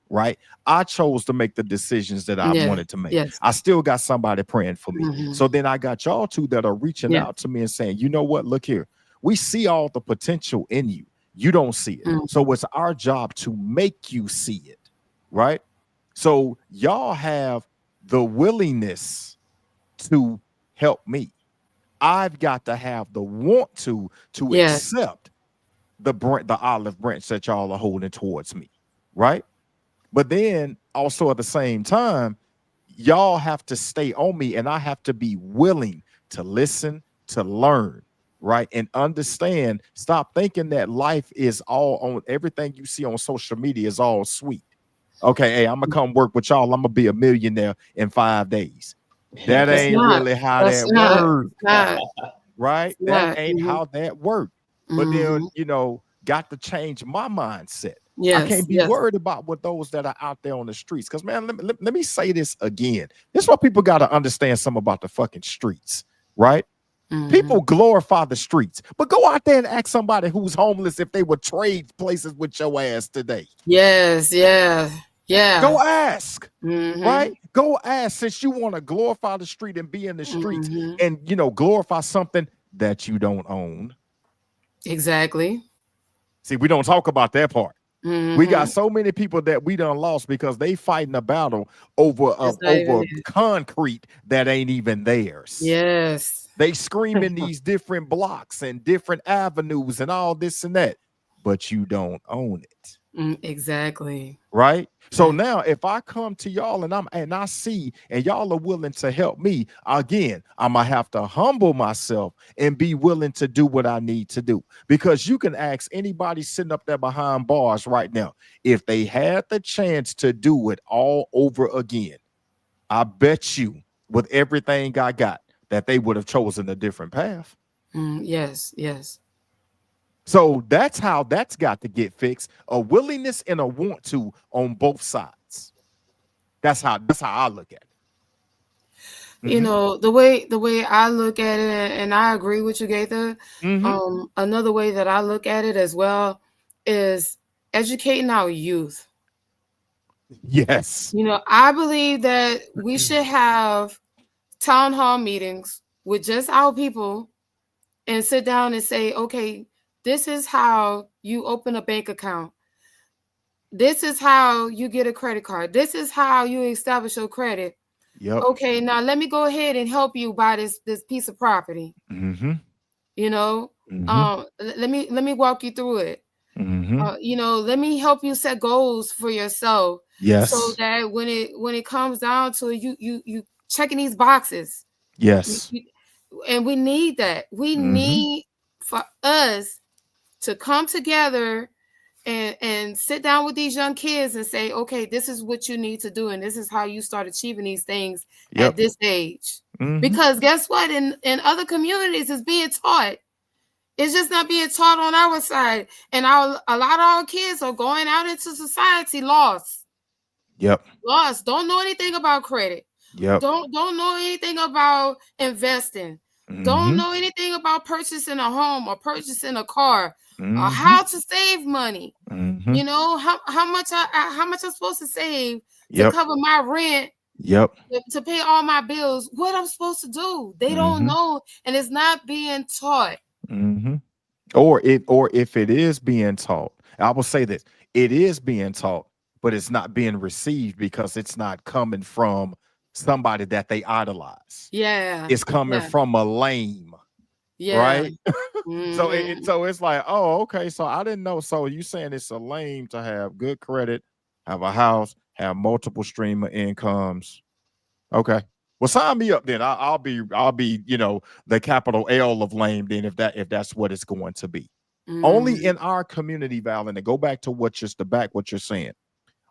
right? I chose to make the decisions that I Yeah. wanted to make. Yes. I still got somebody praying for me. Mm-hmm. So then I got y'all two that are reaching Yeah. out to me and saying, you know what? Look here. We see all the potential in you. You don't see it. Mm-hmm. So it's our job to make you see it, right? So y'all have the willingness to help me. I've got to have the want to Yes. accept the olive branch that y'all are holding towards me, right? But then also at the same time, y'all have to stay on me and I have to be willing to listen, to learn, right? And understand, stop thinking that life is all on everything you see on social media is all sweet. Okay, hey, I'm gonna come work with y'all. I'm gonna be a millionaire in 5 days. That It's ain't not. really how That's that not. It's works, not. right? It's That not. ain't Mm-hmm. how that worked. But then, Mm-hmm. got to change my mindset. I Yes. can't be Yes. worried about what those that are out there on the streets. Because, man, let me say this again. This is what people got to understand something about the fucking streets, right? Mm-hmm. People glorify the streets, but go out there and ask somebody who's homeless if they would trade places with your ass today. Yes. Yeah. Go Yeah. ask, Mm-hmm. right? Go ask since you want to glorify the street and be in the streets Mm-hmm. and, glorify something that you don't own. Exactly. See, we don't talk about that part. We got Mm-hmm. so many people that we done lost because they fighting a battle over It's not even over it. concrete that ain't even theirs. Yes. They screaming these different blocks and different avenues and all this and that, but you don't own it. Exactly. Right. So Yeah. now if I come to y'all and I see and y'all are willing to help me, again, I'm gonna have to humble myself and be willing to do what I need to do. Because you can ask anybody sitting up there behind bars right now, if they had the chance to do it all over again, I bet you with everything I got that they would have chosen a different path. Yes. Yes. So that's how that's got to get fixed. A willingness and a want to on both sides. That's how I look at it. You know, the way I look at it, and I agree with you, Gaither. Mm-hmm. Another way that I look at it as well is educating our youth. Yes. You know, I believe that we should have town hall meetings with just our people and sit down and say, okay, this is how you open a bank account. This is how you get a credit card. This is how you establish your credit. Yep. Okay, now let me go ahead and help you buy this piece of property. Mm-hmm. You know, Mm-hmm. let me walk you through it. Mm-hmm. You know, let me help you set goals for yourself so Yes. that when it comes down to it, you checking these boxes. You- Yes. you- and we need that. We Mm-hmm. need for us to come together and sit down with these young kids and say, okay, this is what you need to do, and this is how you start achieving these things at Yep. this age. Mm-hmm. Because guess what? In other communities, it's being taught. It's just not being taught on our side, and a lot of our kids are going out into society lost. Yep. Lost. Don't know anything about credit. Yep. Don't know anything about investing. Don't Mm-hmm. know anything about purchasing a home or purchasing a car or Mm-hmm. how to save money. Mm-hmm. You know how much I'm supposed to save to Yep. cover my rent, Yep. to pay all my bills. What I'm supposed to do? They don't Mm-hmm. know, and it's not being taught. Mm-hmm. Or if it is being taught, I will say this: it is being taught, but it's not being received because it's not coming from somebody that they idolize. Yeah, It's coming yeah, from a lame, yeah. right? Mhm. So it's like, oh, okay. So I didn't know. So you saying it's a lame to have good credit, have a house, have multiple stream of incomes. Okay. Well, sign me up then. I'll be the capital L of lame then if that's what it's going to be. Only Mhm. in our community, Val, and to go back to what you're saying.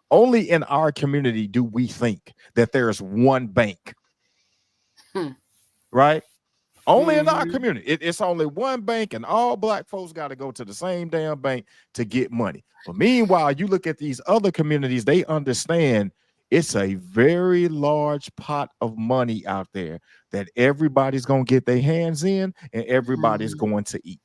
Only in our community do we think that there's one bank, Hmm. right? Only in our Mhm. community. It's only one bank, and all black folks got to go to the same damn bank to get money. But meanwhile, you look at these other communities, they understand it's a very large pot of money out there that everybody's going to get their hands in and everybody's Mhm. going to eat.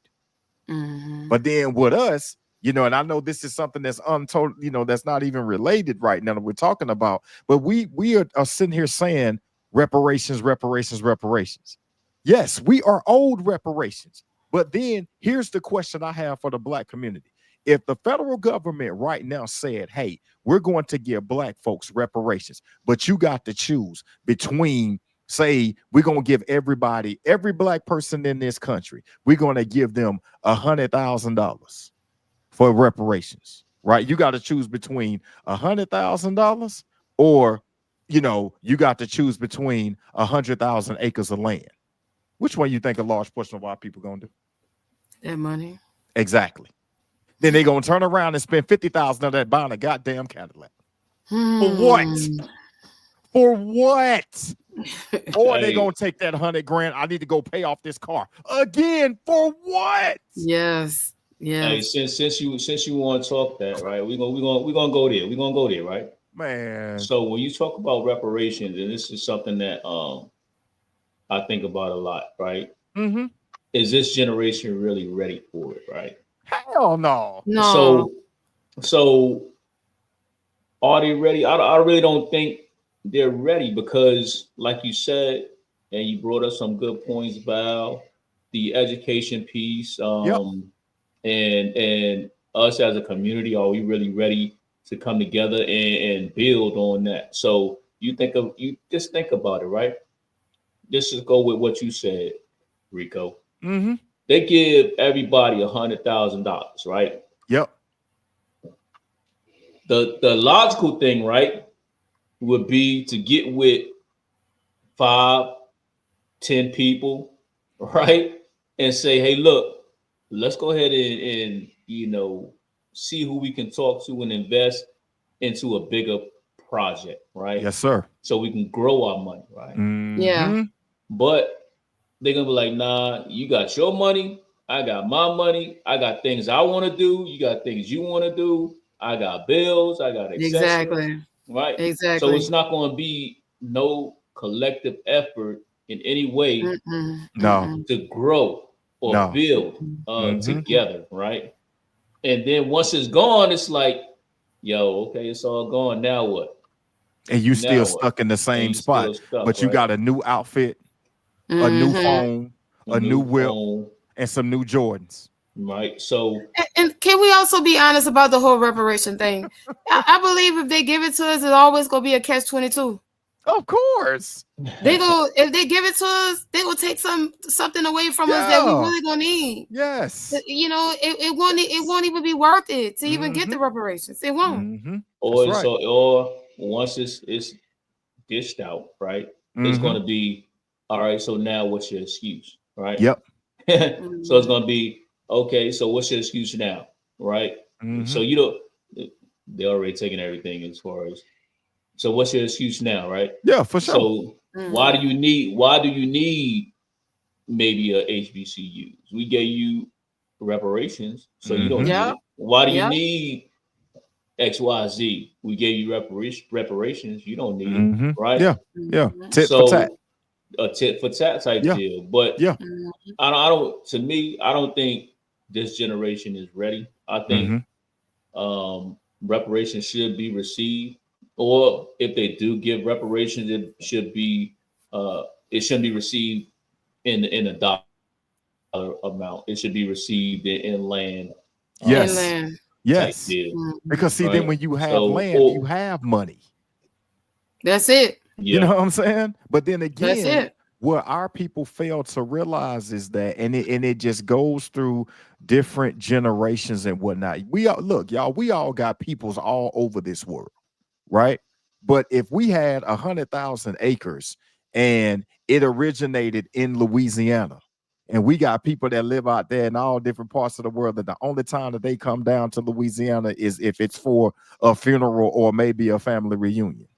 Mhm. But then with us, and I know this is something that's untold, that's not even related right now that we're talking about, but we are sitting here saying reparations, reparations, reparations. Yes, we are owed reparations. But then here's the question I have for the black community. If the federal government right now said, hey, we're going to give black folks reparations, but you got to choose between, say, we're going to give every black person in this country, we're going to give them $100,000 for reparations, right? You got to choose between $100,000 or, you got to choose between 100,000 acres of land. Which one you think a large portion of our people gonna do? That money. Exactly. Then they gonna turn around and spend 50,000 of that buying a goddamn Cadillac. For what? Hmm. For what? Or they Hey, gonna take that 100 grand. I need to go pay off this car again. For what? Yes. hey, Yes. since you want to talk that, right? We're gonna go there. We're gonna go there, right? Man. So when you talk about reparations, and this is something that I think about a lot, right? Mm-hmm. Is this generation really ready for it, right? Hell no. No. So are they ready? I really don't think they're ready because, like you said, and you brought up some good points, Val, the education piece, Yep. and us as a community, are we really ready to come together and build on that? So you just think about it, right? Just to go with what you said, Rico. Mm-hmm. They give everybody $100,000, right? Yep. The logical thing, right, would be to get with 5, 10 people, right? And say, hey, look, let's go ahead and see who we can talk to and invest into a bigger project, right? Yes, sir. So we can grow our money, right? Yeah. Mm-hmm. But they're gonna be like, nah, you got your money, I got my money, I got things I want to do, you got things you want to do, I got bills, I got etc. Exactly. Right? So it's Exactly. not gonna be no collective effort in any way Mm-mm. No, Mm-mm. to grow or no. build Mm-mm. Mm-hmm. together, right? And then once it's gone, it's like, yo, okay, it's all gone. Now what? And you still Now what? stuck in the And same you still spot, stuck, but you right? got a new outfit, a new Mhm. phone, A a new new whip, phone, and some new Jordans. right? So And can we also be honest about the whole reparation thing? I believe if they give it to us, it's always gonna be a catch-22. Of course. They go if they give it to us, they will take something away from us that we Yeah. really gonna need. Yes. You know, it Yes. won't even be worth it to even get Mm-hmm. the reparations. It won't. Mm-hmm. That's or right. so or once it's dished out, right? It's Mm-hmm. going to be all right. So now, what's your excuse, right? Yep. So it's Mhm. going to be okay. So what's your excuse now, right? Mm-hmm. So you don't. They're already taking everything as far as. So what's your excuse now, right? Yeah, for sure. So why Mhm. do you need? Why do you need maybe a HBCUs? We gave you reparations, so you don't Mm-hmm. need Yep. it. Why do you Yep. need XYZ? We gave you reparations. You don't need it, Mm-hmm. right? Yeah. Yeah. Mhm. Tit for tat. So a tit for tat type Yeah. deal. But Yeah. Mhm. I don't. To me, I don't think this generation is ready. I think Mm-hmm. reparations should be received, or if they do give reparations, it shouldn't be received in a dollar amount. It should be received in land Yes. Inland. type Yes. deal, Mhm. Because see, then right? when you have So, land, you or have money. That's it. You know yeah, what I'm saying? But then That's again, it. what our people fail to realize is that, and it just goes through different generations and whatnot. We all look, y'all, we all got peoples all over this world, right? But if we had 100,000 acres and it originated in Louisiana, and we got people that live out there in all different parts of the world, that the only time that they come down to Louisiana is if it's for a funeral or maybe a family reunion.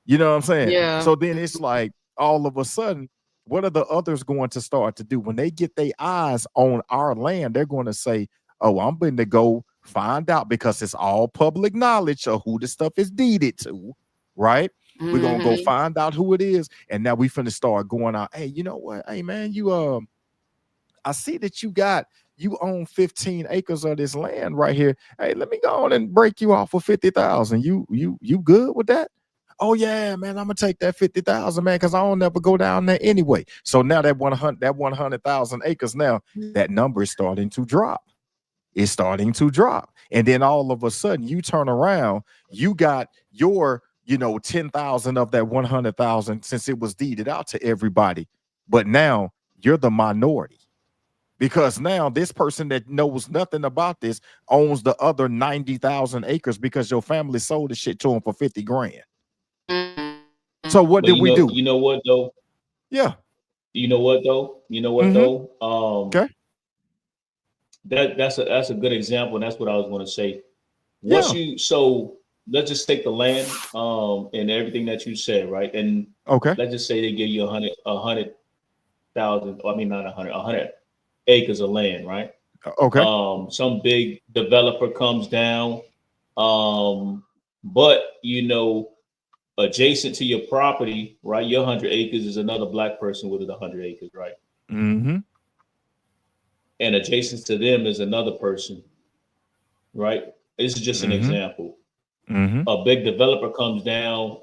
You know what I'm saying? Yeah. So then it's like all of a sudden, what are the others going to start to do when they get their eyes on our land? They're going to say, "Oh, I'm going to go find out because it's all public knowledge of who the stuff is deeded to, right? We're gonna go Mhm. find out who it is, and now we finna start going out. Hey, you know what? Hey, man, I see that you own 15 acres of this land right here. Hey, let me go on and break you off for 50,000. You good with that? Oh yeah, man, I'm gonna take that 50,000, man, because I don't never go down there anyway. So now that 100,000 acres now, that number is starting to drop. It's starting to drop. And then all of a sudden you turn around, you got your 10,000 of that 100,000 since it was deeded out to everybody. But now you're the minority because now this person that knows nothing about this owns the other 90,000 acres because your family sold the shit to him for 50 grand. So what but did we do? you know what though? Yeah. You know what though? You know what Mm-hmm. though? Okay. That's a good example, and that's what I was going to say. Once Yeah. you so let's just take the land and everything that you said, right? And Okay. let's just say they give you a hundred thousand, I mean not a hundred acres of land, right? Okay. Some big developer comes down, but adjacent to your property, right? Your 100 acres is another black person with 100 acres, right? Mm-hmm. And adjacent to them is another person, right? This is just an Mm-hmm. example. Mm-hmm. A big developer comes down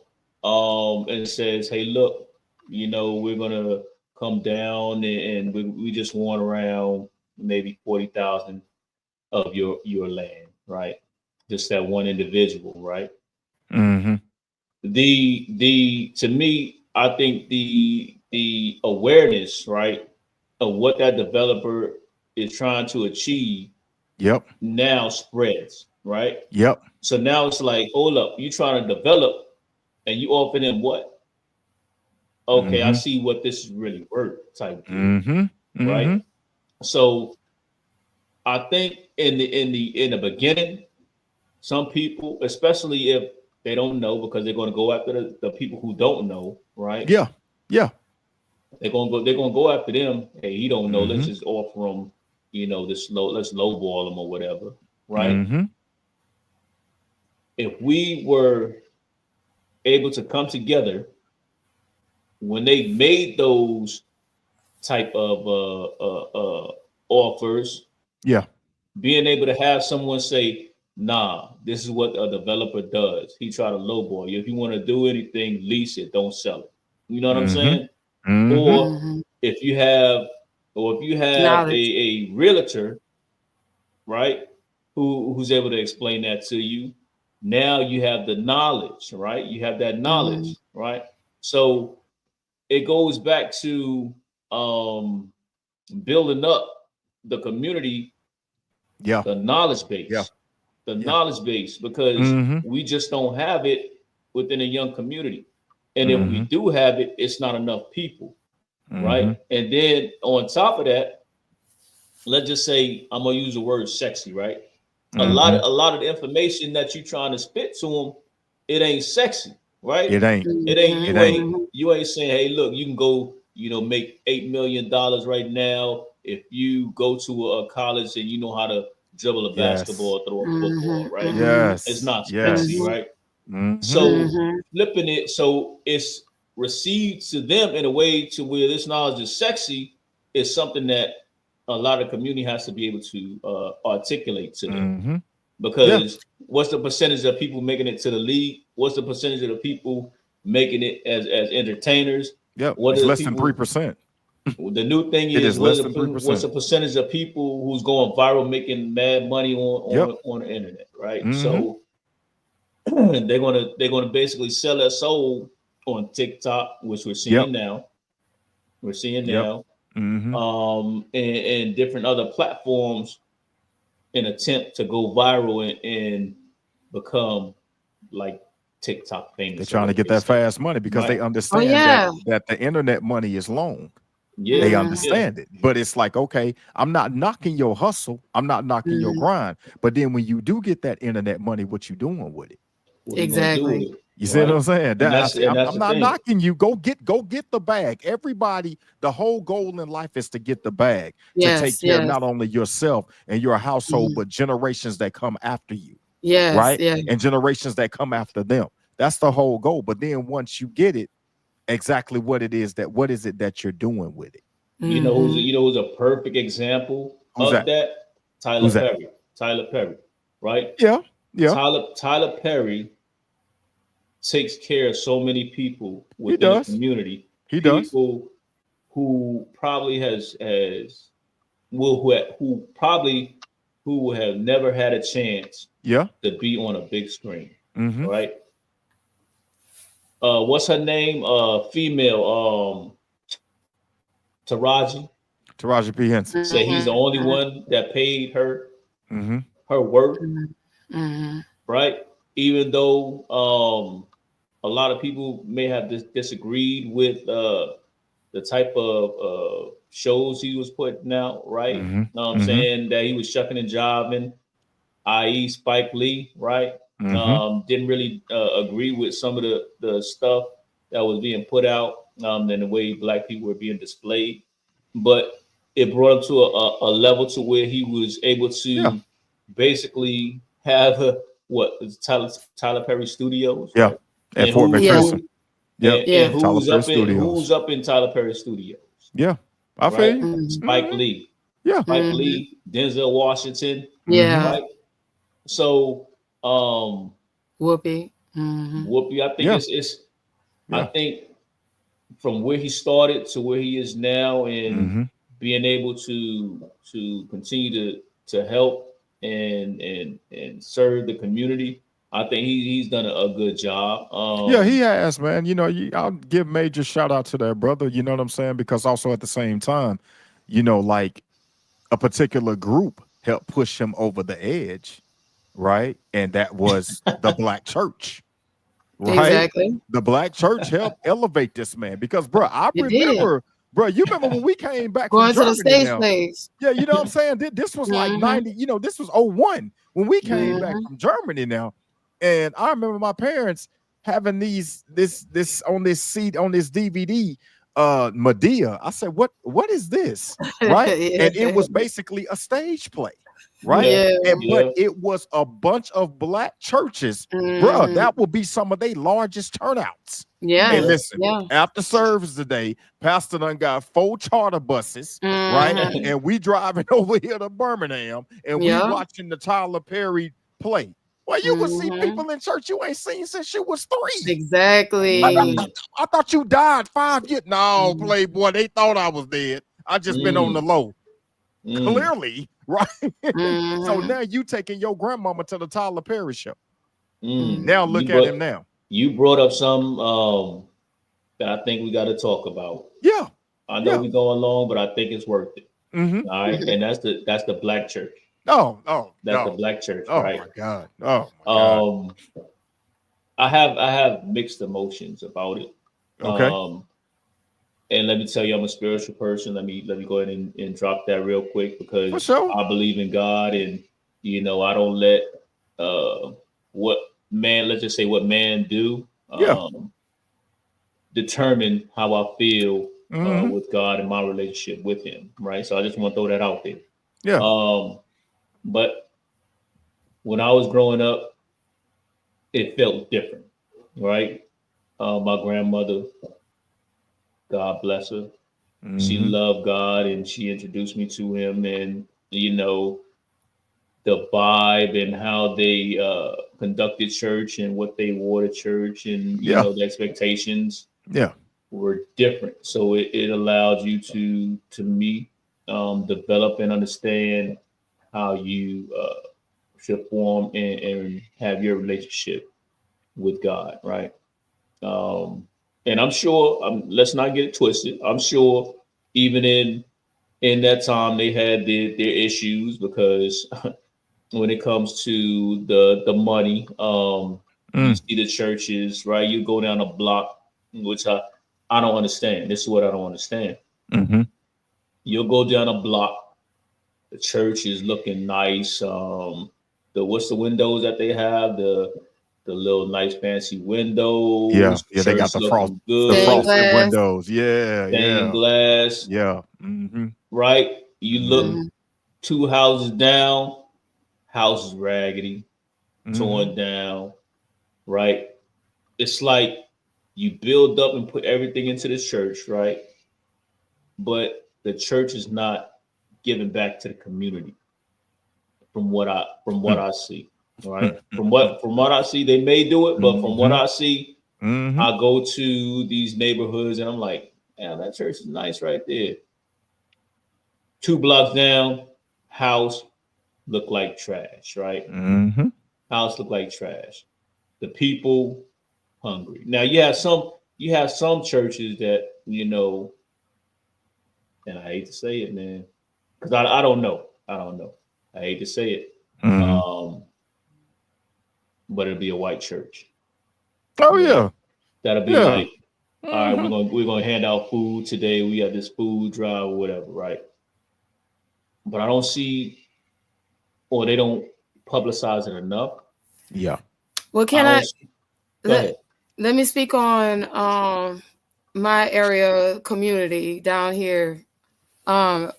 and says, "Hey, look, we're gonna come down and we just want around maybe 40,000 of your land, right? Just that one individual, right? Mm-hmm. The to me, I think the awareness, right, of what that developer is trying to achieve Yep. now spreads, right? Yep. So now it's like, hold up, you trying to develop and you offer them what? Okay, I Mm-hmm. see what this is really worth type deal, Mm-hmm. right? Mm-hmm. So I think in the beginning, some people, especially if they don't know, because they're going to go after the people who don't know, right? Yeah. Yeah. They're gonna go after them. Hey, he don't know. Let's Mm-hmm. just offer him, let's lowball him or whatever, right? Mm-hmm. If we were able to come together when they made those type of offers, Yeah. being able to have someone say, "Nah, this is what a developer does. He try to lowball you. If you want to do anything, lease it. Don't sell it." You know what I'm Mm-hmm. saying? Mm-hmm. Or Mm-hmm. if you have, or if you have Knowledge. a realtor, right, who's able to explain that to you, now you have the knowledge, right? You have that Mm-hmm. knowledge, right? So it goes back to um, building up the community, Yeah. the knowledge Yeah. base, the Yeah. knowledge base, because Mm-hmm. we just don't have it within a young community. And if we Mm-hmm. do have it, it's not enough people, Mm-hmm. right? And then on top of that, let's just say I'm gonna use the word sexy, right? Mm-hmm. A lot of the information that you're trying to spit to them, it ain't sexy, right? It ain't. It ain't It you ain't. ain't you ain't saying, hey, look, you can go, make $8 million right now if you go to a college and you know how to dribble a Yes. basketball, throw a football, right? Mm-hmm. It's Yes. not sexy, Yes. Mm-hmm. right? Mm-hmm. So Mm-hmm. flipping it so it's received to them in a way to where this knowledge is sexy is something that a lot of community has to be able to articulate to them. Mm-hmm. Yeah. Because what's the percentage of people making it to the league? What's the percentage of the people making it as entertainers? Yep. What It's are the less than people? 3%. The new thing It is is less than what's 3%. the percentage of people who's going viral making mad money Yep. on the internet, right? Mm-hmm. So they're gonna basically sell their soul on TikTok, which we're Yep. seeing now. We're seeing Yep. now, Mm-hmm. and different other platforms in attempt to go viral and become like TikTok They're famous or trying to whatever get they that say, fast money because right? they Oh understand that yeah. the internet money is long. Yeah, They Mm-hmm. yeah. understand it. But it's like, okay, I'm not knocking your hustle. I'm not knocking your Mm-hmm. grind. But then when you do get that internet money, what you doing with it? What are you gonna do with Exactly. it, You see what right? I'm saying? And That I that's say, and that's I'm the not thing. knocking you. Go get the bag. Everybody, the whole goal in life is to get the bag, to take Yes. care of Yes. not only yourself and your household, Mm-hmm. but generations that come after you, Yes. right? Yeah. And generations that come after them. That's the whole goal. But then once you get it, exactly what is it that you're doing with it? Mm-hmm. You know who's a perfect example Who's of that? that? Who's Tyler that? Perry. Tyler Perry, right? Yeah, yeah, Tyler Perry takes care of so many people he within the does. community. He does. People who probably has will who probably who will have never had a chance Yeah. to be on a big screen. Mm-hmm. All right. What's her name? Female. Taraji. Taraji P. Henson. Say he's the Mm-hmm. only one that paid her Mm-hmm. her worth, Mm-hmm. right? Even though a lot of people may have disagreed with the type of shows he was putting out, right? Mm-hmm. Know what I'm Mm-hmm. saying? That he was shucking and jiving, i.e., Spike Lee, right? Mm-hmm. Didn't really agree with some of the stuff that was being put out, and the way black people were being displayed. But it brought him to a level to where he was able Yeah. to basically have what is Tyler Perry Studios, Yeah. right? At And Fort Yeah. McPherson. Yep. Yeah. Tyler Perry Studios. who's up in Tyler Perry Studios, Yeah. I feel right? you. Mm-hmm. Spike Mm-hmm. Lee, Yeah. Spike Mm-hmm. Lee, Denzel Washington, Mm-hmm. Yeah. right? So Whoopi. Mm-hmm. Whoopi, I think Yeah. I Yeah. think from where he started to where he is now, and Mm-hmm. being able to continue to help and serve the community, I think he's done a good job. Yeah, he has, man. I'll give major shout out to that brother. You know what I'm saying? Because also at the same time, like a particular group helped push him over the edge, right? And that was the black church, right? Exactly. The black church helped elevate this man because, bro, I It did. remember, bro, you remember when we came back from Going to the Germany stage now? plays. Yeah, you know what I'm saying? This was like Mm-hmm. 90, this was '01 when we came back Mm-hmm. from Germany now. And I remember my parents having this on this seat on this DVD, Medea. I said, what is this? Right? And it Yeah. was basically a stage play. right? Yeah. Yeah. And but Yeah. it was a bunch of black churches, bruh. Hmm. That would be some of their largest turnouts. Hey, Yeah. Yeah. listen, Yeah. after service today, Pastor done got 4 charter buses, right? Hmm. And we driving over here to Birmingham and we Yeah. watching the Tyler Perry play. Well, you would see Hmm. people in church you ain't seen since you was 3. Exactly. Mm, I thought you died 5 years. No, Mm-hmm. Playboy, they thought I was dead. I just been on the mm, low. mm, Clearly, right? So Mm-hmm. now you taking your grandmama to the Tyler Perry show. mm. Now look at him now. You brought up some that I think we got to talk about. Yeah, I know yeah. we going long, but I think it's worth it. Mm-hmm. All right, and that's the black church. Oh, oh, That's the no. black church, Oh right? my God. Oh my God. Um, I have mixed emotions about it. Okay. And let me tell you, I'm a spiritual person. Let me go ahead and drop that real quick For because sure. I believe in God, and I don't let uh what man, let's just say what man do, Yeah. determine how I feel Mm-hmm. with God and my relationship with Him. Right. So I just want to throw that out there. Yeah. But when I was growing up, it felt different. Right. My grandmother, God bless her, she Mm-hmm. loved God and she introduced me to Him, and the vibe and how they conducted church and what they wore to church, and Yeah. the expectations Yeah. were different. So it allowed you to meet, develop, and understand how you should form and have your relationship with God, right? Um, and I'm sure, let's not get it twisted. I'm sure even in that time they had their issues because when it comes to the money, you Mm. see the churches, right? You go down a block, which I don't understand. This is what I don't understand. Mm-hmm. You'll go down a block, the church is looking nice. The what's the windows that they have? The little nice fancy Yeah. windows. Yeah. They got Church the looking Stained good. frosted glass. windows. Yeah. Stained Yeah. glass, Yeah. Mm-hmm. right? You Mm-hmm. look Mm-hmm. two houses down, house is raggedy, Mm-hmm. torn down, right? It's like you build up and put everything into this church, right? But the church is not giving back to the community from what I see. Right? From what I see, they may do it, but from what Mm-hmm. I see, Mm-hmm. I go to these neighborhoods and I'm like, man, that church is nice right there. 2 blocks down, house look like trash, right? Mm-hmm. House look like trash. The people hungry. Now you have some churches that and I hate to say it, man, because I don't know. I don't know. I hate to say it. Mm-hmm. Um, but it'll be a white church. Oh You know, yeah. that'll be Yeah. like, all right, we're Mm-hmm. gonna we're gonna hand out food today. We got this food drive or whatever, right? But I don't see, or they don't publicize it enough. Yeah. Well, I can don't. I Go let ahead. let me speak on my area community down here. Um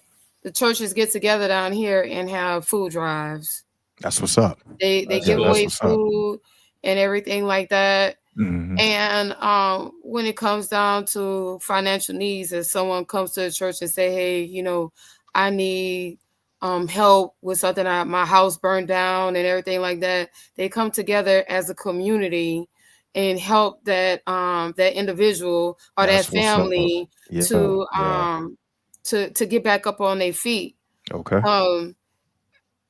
the churches get together down here and have food drives. That's what's up. They That's Yeah, give that's away good. what's up. food and everything like that. Mm-hmm. And when it comes down to financial needs, if someone comes to the church and say, "Hey, I need help with something, my house burned down and everything like that," they come together as a community and help that individual or that That's what's up. family Yeah. to Yeah. get back up on their feet. Okay. Um,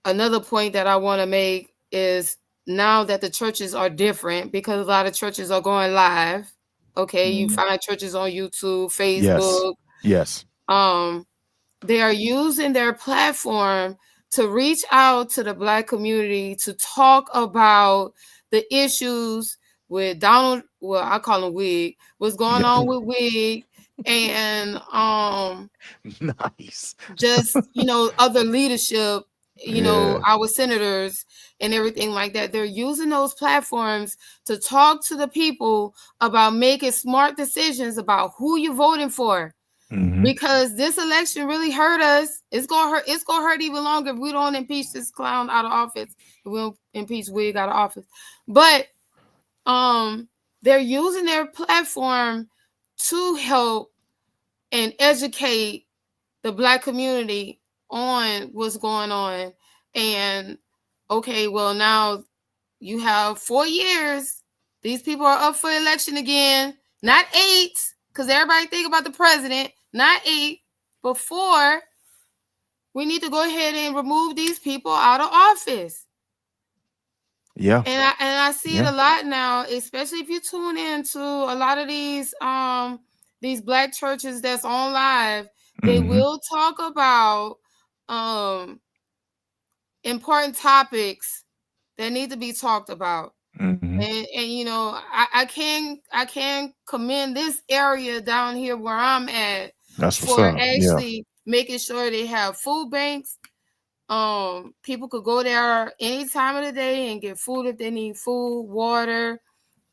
Another point that I want to make is now that the churches are different because a lot of churches are going live. Okay, you Mm, find churches on YouTube, Yes. Facebook. Yes. Um, they are using their platform to reach out to the Black community to talk about the issues with Donald. Well, I call him Wig. What's going Yeah. on with Wig, and Nice. just other leadership, Yeah. our senators and everything like that. They're using those platforms to talk to the people about making smart decisions about who you're voting for. Mm-hmm. because this election really hurt us. It's gonna hurt. It's gonna hurt even longer if we don't impeach this clown out of office. If we don't impeach Wig out of office. But they're using their platform to help and educate the Black community on what's going on. And okay, well, now you have 4 years. These people are up for election again. Not 8, because everybody think about the president. Not 8, but 4. We need to go ahead and remove these people out of office. Yeah. And I see it a lot now, especially if you tune into a lot of these Black churches that's on live. They Mm-hmm. will talk about important topics that need to be talked about. Mm-hmm. And you know, I can commend this area down here where I'm at That's what's for up. Yeah. actually making sure they have food banks. People could go there any time of the day and get food if they need food, water.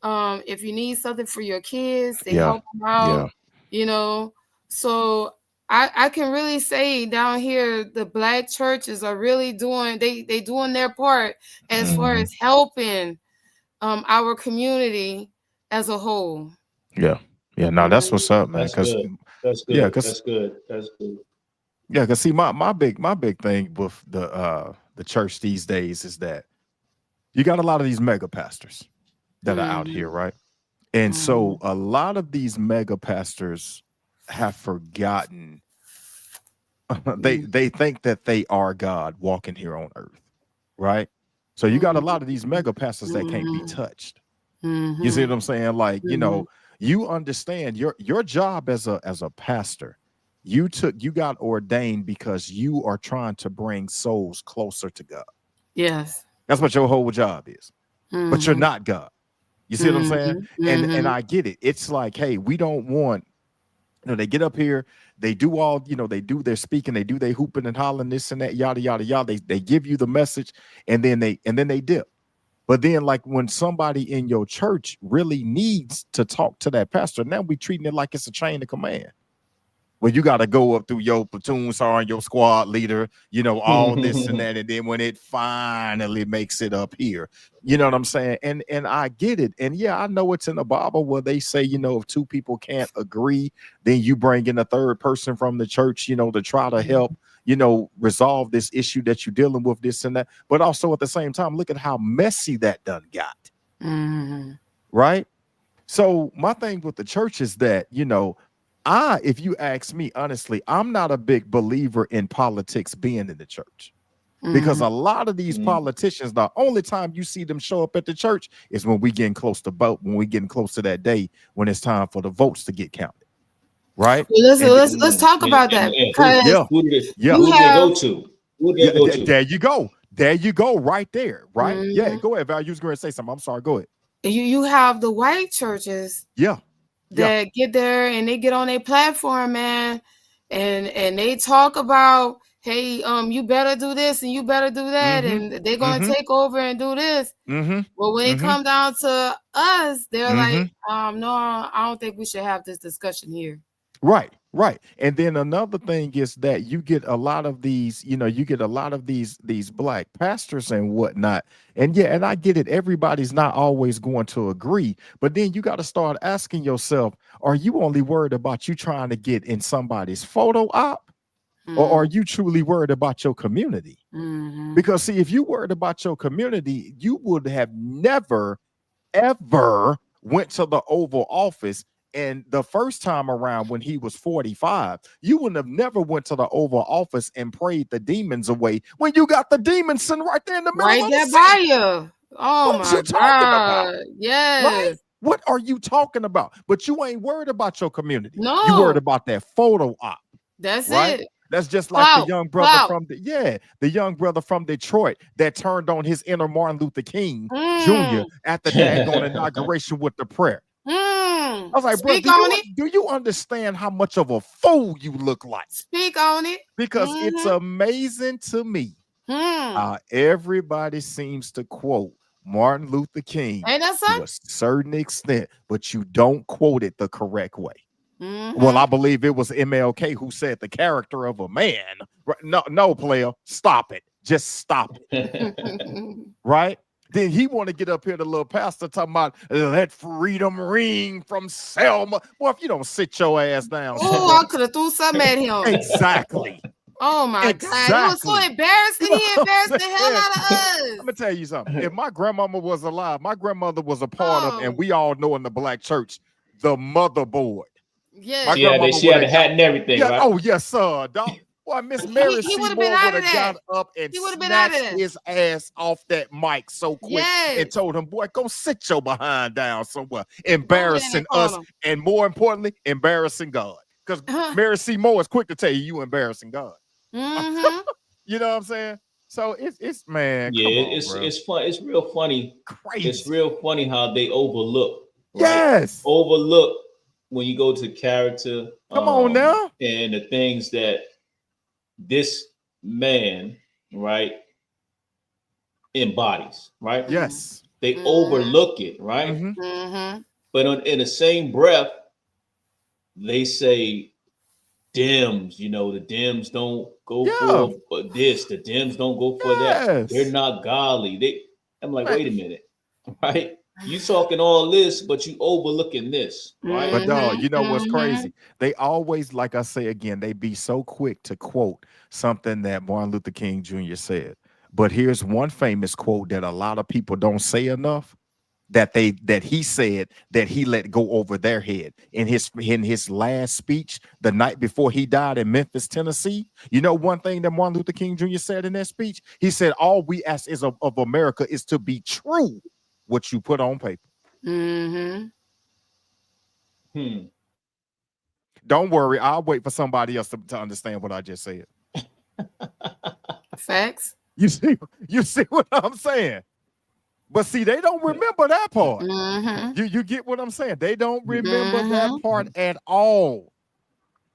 If you need something for your kids, they Yeah. help them out. You know, so I can really say down here the Black churches are really doing they doing their part as far Mm-hmm. as helping our community as a whole. Yeah. Yeah. No, that's what's up, man. That's Cause good. That's yeah, good. cause That's good. That's good. yeah, cause see, my big thing with the church these days is that you got a lot of these mega pastors that are out here, Mm-hmm. right? And so a lot of these mega pastors have forgotten they think that they are God walking here on earth, right? So you got a lot of these mega pastors that can't be touched. You see Mm-hmm. what I'm saying? Like, Mm-hmm. you understand your job as a pastor. You got ordained because you are trying to bring souls closer to God. Yes. That's what your whole job is. But you're Mm-hmm. not God. You see what I'm saying? Mm-hmm. And Mm-hmm. I get it. It's like, hey, we don't want, they get up here, they do all, they do their speaking, they do their hooping and hollering, this and that, yada yada yada. They give you the message, and then they dip. But then, like, when somebody in your church really needs to talk to that pastor, now we treating it like it's a chain of command. Well, you got to go up through your platoon sergeant, your squad leader, all this and that. And then when it finally makes it up here, you know what I'm saying? And I get it. And yeah, I know it's in the Bible where they say, if two people can't agree, then you bring in a third person from the church, to try to help, resolve this issue that you're dealing with, this and that. But also at the same time, look at how messy that done got. Mm-hmm. Right? So my thing with the church is that, if you ask me honestly, I'm not a big believer in politics being in the church, because a lot of these Mm. politicians, the only time you see them show up at the church is when we getting close to vote, when we getting close to that day when it's time for the votes to get counted, right? Well, And let's talk about that Who because yeah, yeah, you who did they have go to? Who did yeah. they go to? There you go, right there, right? Yeah, mm-hmm. go ahead, Val. You was going to say something. I'm sorry. Go ahead. you have the white churches Yeah, yeah. that get there and they get on a platform, man, and they talk about, hey, you better do this and you better do that, Mm-hmm. and they're gonna Mm-hmm. take over and do this. Mm-hmm. But when it Mm-hmm. come down to us, they're like, Mm-hmm. no, I don't think we should have this discussion here. Right, right. And then another thing is that you get a lot of these black pastors and whatnot. And yeah, and I get it. Everybody's not always going to agree, but then you got to start asking yourself, are you only worried about you trying to get in somebody's photo op? Or are you truly worried about your community? Mm-hmm. Because see, if you worried about your community, you would have never ever went to the Oval Office. And the first time around when he was 45, you wouldn't have never went to the Oval Office and prayed the demons away when you got the demons sitting right there in the middle Right of the there by seat. you. Oh What my you talking about? God. Right? Yes. What are you talking about? But you ain't worried about your community. You worried No, about that photo op, that's right? it. That's just like the Clout. young brother Clout. from the young brother from Detroit that turned on his inner Martin Luther King Jr. Mm. at the daggone inauguration with the prayer. Mm. I was like, bro, Speak do you on it. do you understand how much of a fool you look like? Speak on it. Because it's Mm-hmm. amazing to me Hmm. how everybody seems to quote Martin Luther King Ain't that to something? a certain extent, but you don't quote it the correct way. Well, I Mm-hmm. believe it was MLK who said the character of a man. No, no, player, stop it. Just stop it. Right? Then he want to get up here, the little pastor talking about let freedom ring from Selma. Well, if you don't sit your ass down Oh, somewhere. I could have threw something at him. Exactly. Oh my God. It was so Exactly. embarrassing. You know He what embarrassed I'm the hell saying? out of us. I'm gonna tell you something. If my grandmama was alive, my grandmother was a part of, and Oh, we all know in the black church, the motherboard. My yes. grandmama she would had the have got, hat and everything, yeah, right? oh yes, sir, dog. Boy, Miss He, Mary he would have been Seymour out would of have that. got up and He would have been out of snatched that. his ass off that mic so quick and Yes. told him, boy, go sit your behind down somewhere, Go over there in embarrassing that us, corner. and more importantly, embarrassing God. Because Mary Seymour is quick to tell you embarrassing God. Mm-hmm. You know what I'm saying? So it's man, Yeah, come on, bro. it's fun. It's real funny. It's Crazy. real funny how they overlook, right? Yes. Overlook when you go to character, Come on now. and the things that this man, right, embodies, right? Yes. They Mm-hmm. overlook it, right? Mm-hmm. Mm-hmm. But in the same breath, they say Dems, the Dems don't go Yeah. for this, the Dems don't go for that. They're Yes. not godly. I'm like, Man. wait a minute, right? You talking all this, but you overlooking this, right? But dog, you know what's Mm-hmm. crazy? They always, like I say again, they be so quick to quote something that Martin Luther King Jr. said. But here's one famous quote that a lot of people don't say enough, that he said that he let go over their head in his last speech the night before he died in Memphis, Tennessee. You know one thing that Martin Luther King Jr. said in that speech? He said, all we ask is of America is to be true what you put on paper. Mm-hmm. Hmm. Don't worry, I'll wait for somebody else to understand what I just said. Facts. You see, you see what I'm saying? But see, they don't remember that part. Mm-hmm. You get what I'm saying? They don't remember that Mm-hmm. part at all.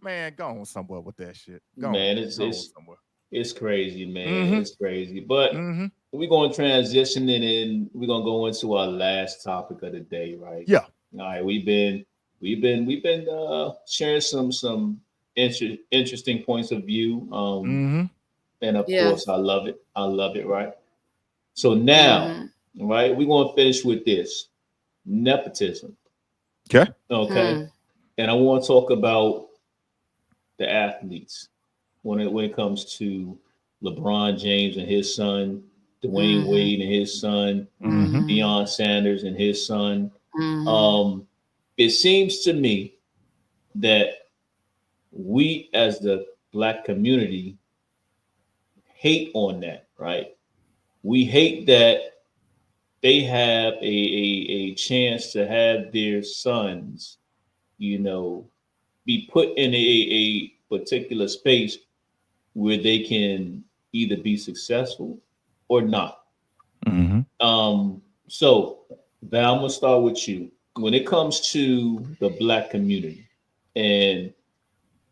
Man, go on somewhere with that shit. Man, Go on somewhere. it's crazy, man. Mm-hmm. It's crazy. But Mm-hmm. we're gonna transition and then we're gonna go into our last topic of the day, right? Yeah. All right, we've been sharing some interesting points of view. Mm-hmm. And of course, Yes. I love it. I love it, right? So now, Mm-hmm. right, we're gonna finish with this nepotism. Okay. Okay. Hmm. And I want to talk about the athletes when it comes to LeBron James and his son, Dwayne Mm-hmm. Wade and his son, Mm-hmm. Mm-hmm. Deion Sanders and his son. Mm-hmm. Um, it seems to me that we as the black community hate on that, right? We hate that they have a chance to have their sons, you know, be put in a particular space where they can either be successful or not. Mm-hmm. So, Val, I'm gonna start with you. When it comes to the black community, and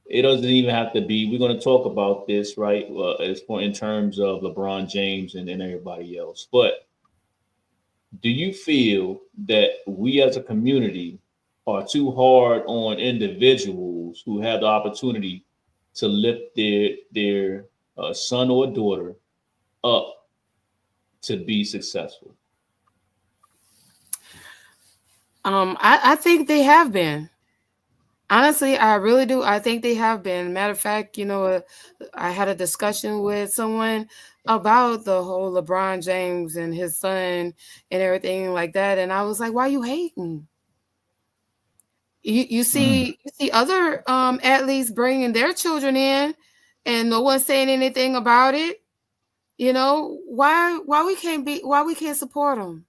it doesn't even have to be. We're going to talk about this, right? As for in terms of LeBron James and everybody else. But do you feel that we as a community are too hard on individuals who have the opportunity to lift their son or daughter up to be successful? I think they have been. Honestly, I really do. I think they have been. Matter of fact, I had a discussion with someone about the whole LeBron James and his son and everything like that, and I was like, "Why you hating? You see other athletes bringing their children in, and no one's saying anything about it. Why we can't support them,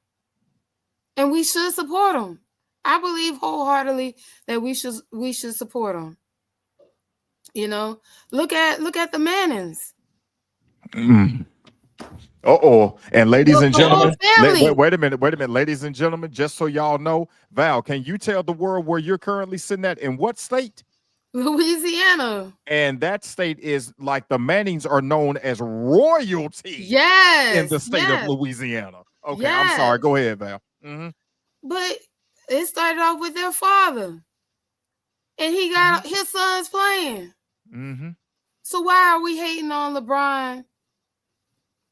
and we should support them. I believe wholeheartedly that we should support them. You know, look at the Mannings, Mm. Uh-oh. And ladies and the whole gentlemen, family, wait a minute, ladies and gentlemen, just so y'all know, Val, can you tell the world where you're currently sitting at, in what state? Louisiana. And that state is, like, the Mannings are known as royalty in the Yes, state of yes, Louisiana. Okay, I'm yes. sorry. Go ahead, Val. Mm-hmm. But it started off with their father. and he got his sons playing. Mm-hmm. So why are we hating on LeBron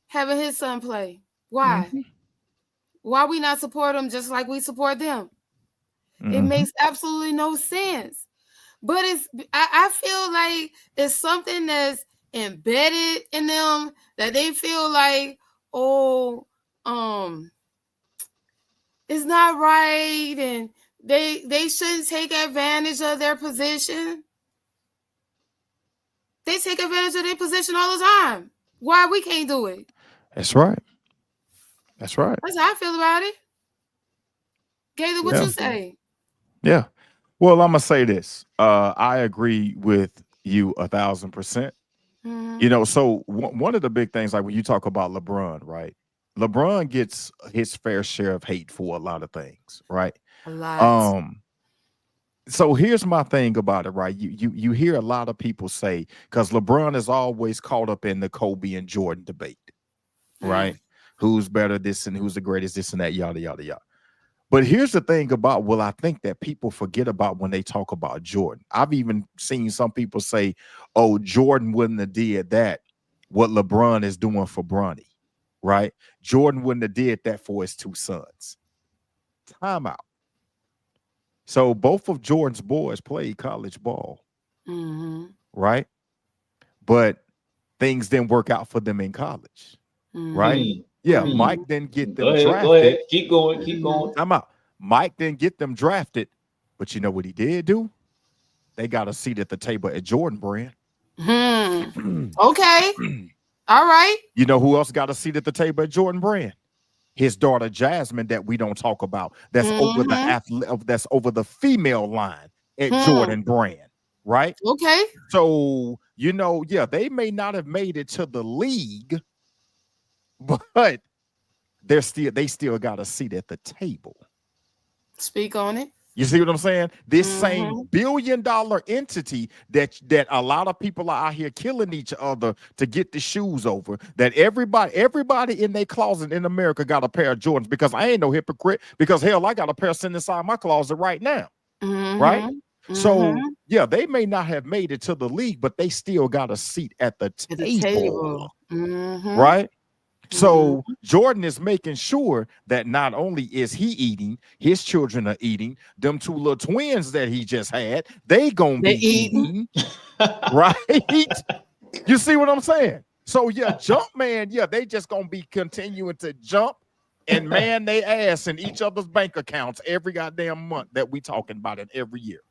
having his son play? Why? Mm-hmm. Why we not support him just like we support them? It Mm-hmm. makes absolutely no sense. But I feel like it's something that's embedded in them that they feel like, oh, it's not right, and they shouldn't take advantage of their position. They take advantage of their position all the time. Why we can't do it? That's right. That's right. That's how I feel about it. Gator, what Yeah. you say? Yeah. Well, I'm gonna say this. I agree with you 1,000%. Mm-hmm. You know, so one of the big things, like when you talk about LeBron, right? LeBron gets his fair share of hate for a lot of things, right? A lot. Um, so here's my thing about it, right? You hear a lot of people say, because LeBron is always caught up in the Kobe and Jordan debate, right? Who's better, this and who's the greatest, this and that, yada yada yada. But here's the thing about, well, I think that people forget about when they talk about Jordan. I've even seen some people say, oh, Jordan wouldn't have did that, what LeBron is doing for Bronny, right? Jordan wouldn't have did that for his two sons. Time out. So both of Jordan's boys played college ball, right? But things didn't work out for them in college, right? Yeah, Mike didn't get them drafted. Go ahead. Keep going. Keep going. I'm out. Mike didn't get them drafted, but you know what he did do? They got a seat at the table at Jordan Brand. Okay. All right. You know who else got a seat at the table at Jordan Brand? His daughter Jasmine, that we don't talk about. That's over the that's over the female line at Jordan Brand, right? Okay. So, you know, yeah, they may not have made it to the league, but they still got a seat at the table. Speak on it. You see what I'm saying? This same billion-dollar entity that a lot of people are out here killing each other to get the shoes over, that everybody in their closet in America got a pair of Jordans, because I ain't no hypocrite, because hell, I got a pair sitting inside my closet right now. Right? So yeah, they may not have made it to the league, but they still got a seat at the table. Right? So Jordan is making sure that not only is he eating, his children are eating. Them two little twins that he just had, they gonna be eating. Right? You see what I'm saying? So yeah, jump man, yeah, they just gonna be continuing to jump and man they ass in each other's bank accounts every goddamn month that we talking about it every year.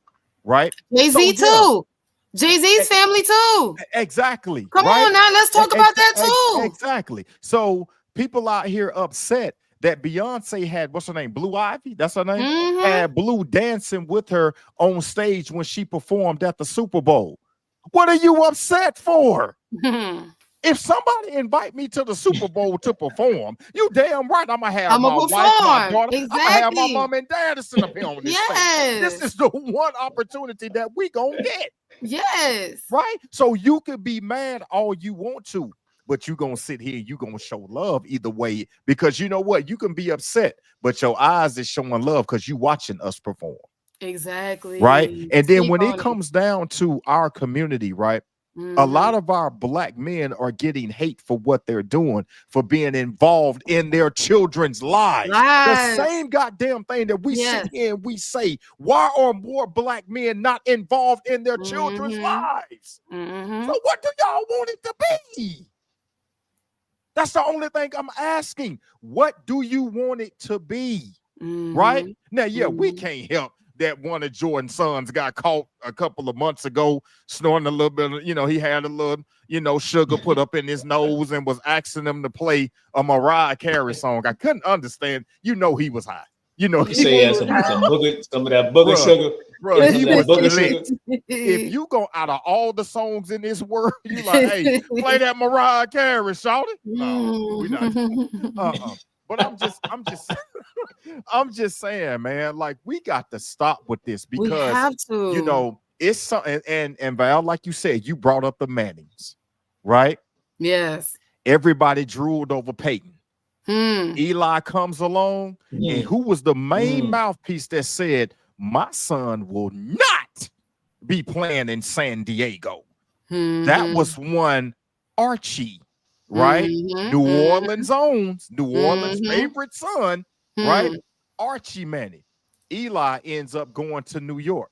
Right? Jay-Z too. Jay-Z's family too. Exactly. Come on now, let's talk about that too. Exactly. So people out here upset that Beyonce had, what's her name? Blue Ivy? That's her name? Had Blue dancing with her on stage when she performed at the Super Bowl. What are you upset for? If somebody invite me to the Super Bowl to perform, you damn right I'm gonna have my wife, my daughter. I'm gonna have my mom and dad sitting up here on this stage. This is the one opportunity that we gonna get. Yes. Right? So you could be mad all you want to, but you're gonna sit here, you're gonna show love either way, because you know what? You can be upset, but your eyes is showing love because you watching us perform. Exactly. Right? And then when it comes down to our community, right? A lot of our black men are getting hate for what they're doing, for being involved in their children's lives. The same goddamn thing that we sit here and we say, why are more black men not involved in their children's lives? So what do y'all want it to be? That's the only thing I'm asking. What do you want it to be? Right? Now, yeah, we can't help that one of Jordan's sons got caught a couple of months ago snorting a little bit of, he had a little, sugar put up in his nose and was asking him to play a Mariah Carey song. I couldn't understand. He was high. You say he had some of that booger sugar. Bro, he was lit. If you go out of all the songs in this world, you like, hey, play that Mariah Carey, shawty. No, we not. But I'm just saying, man, like we got to stop with this, because we have to. It's something. And Val, like you said, you brought up the Mannings, right? Yes. Everybody drooled over Peyton. Eli comes along, and who was the main mouthpiece that said, my son will not be playing in San Diego. That Mm-hmm. was one Archie, right? Mm-hmm. New Mm-hmm. Orleans owns, New Orleans' Mm-hmm. favorite son, right? Hmm. Archie Manning. Eli ends up going to New York.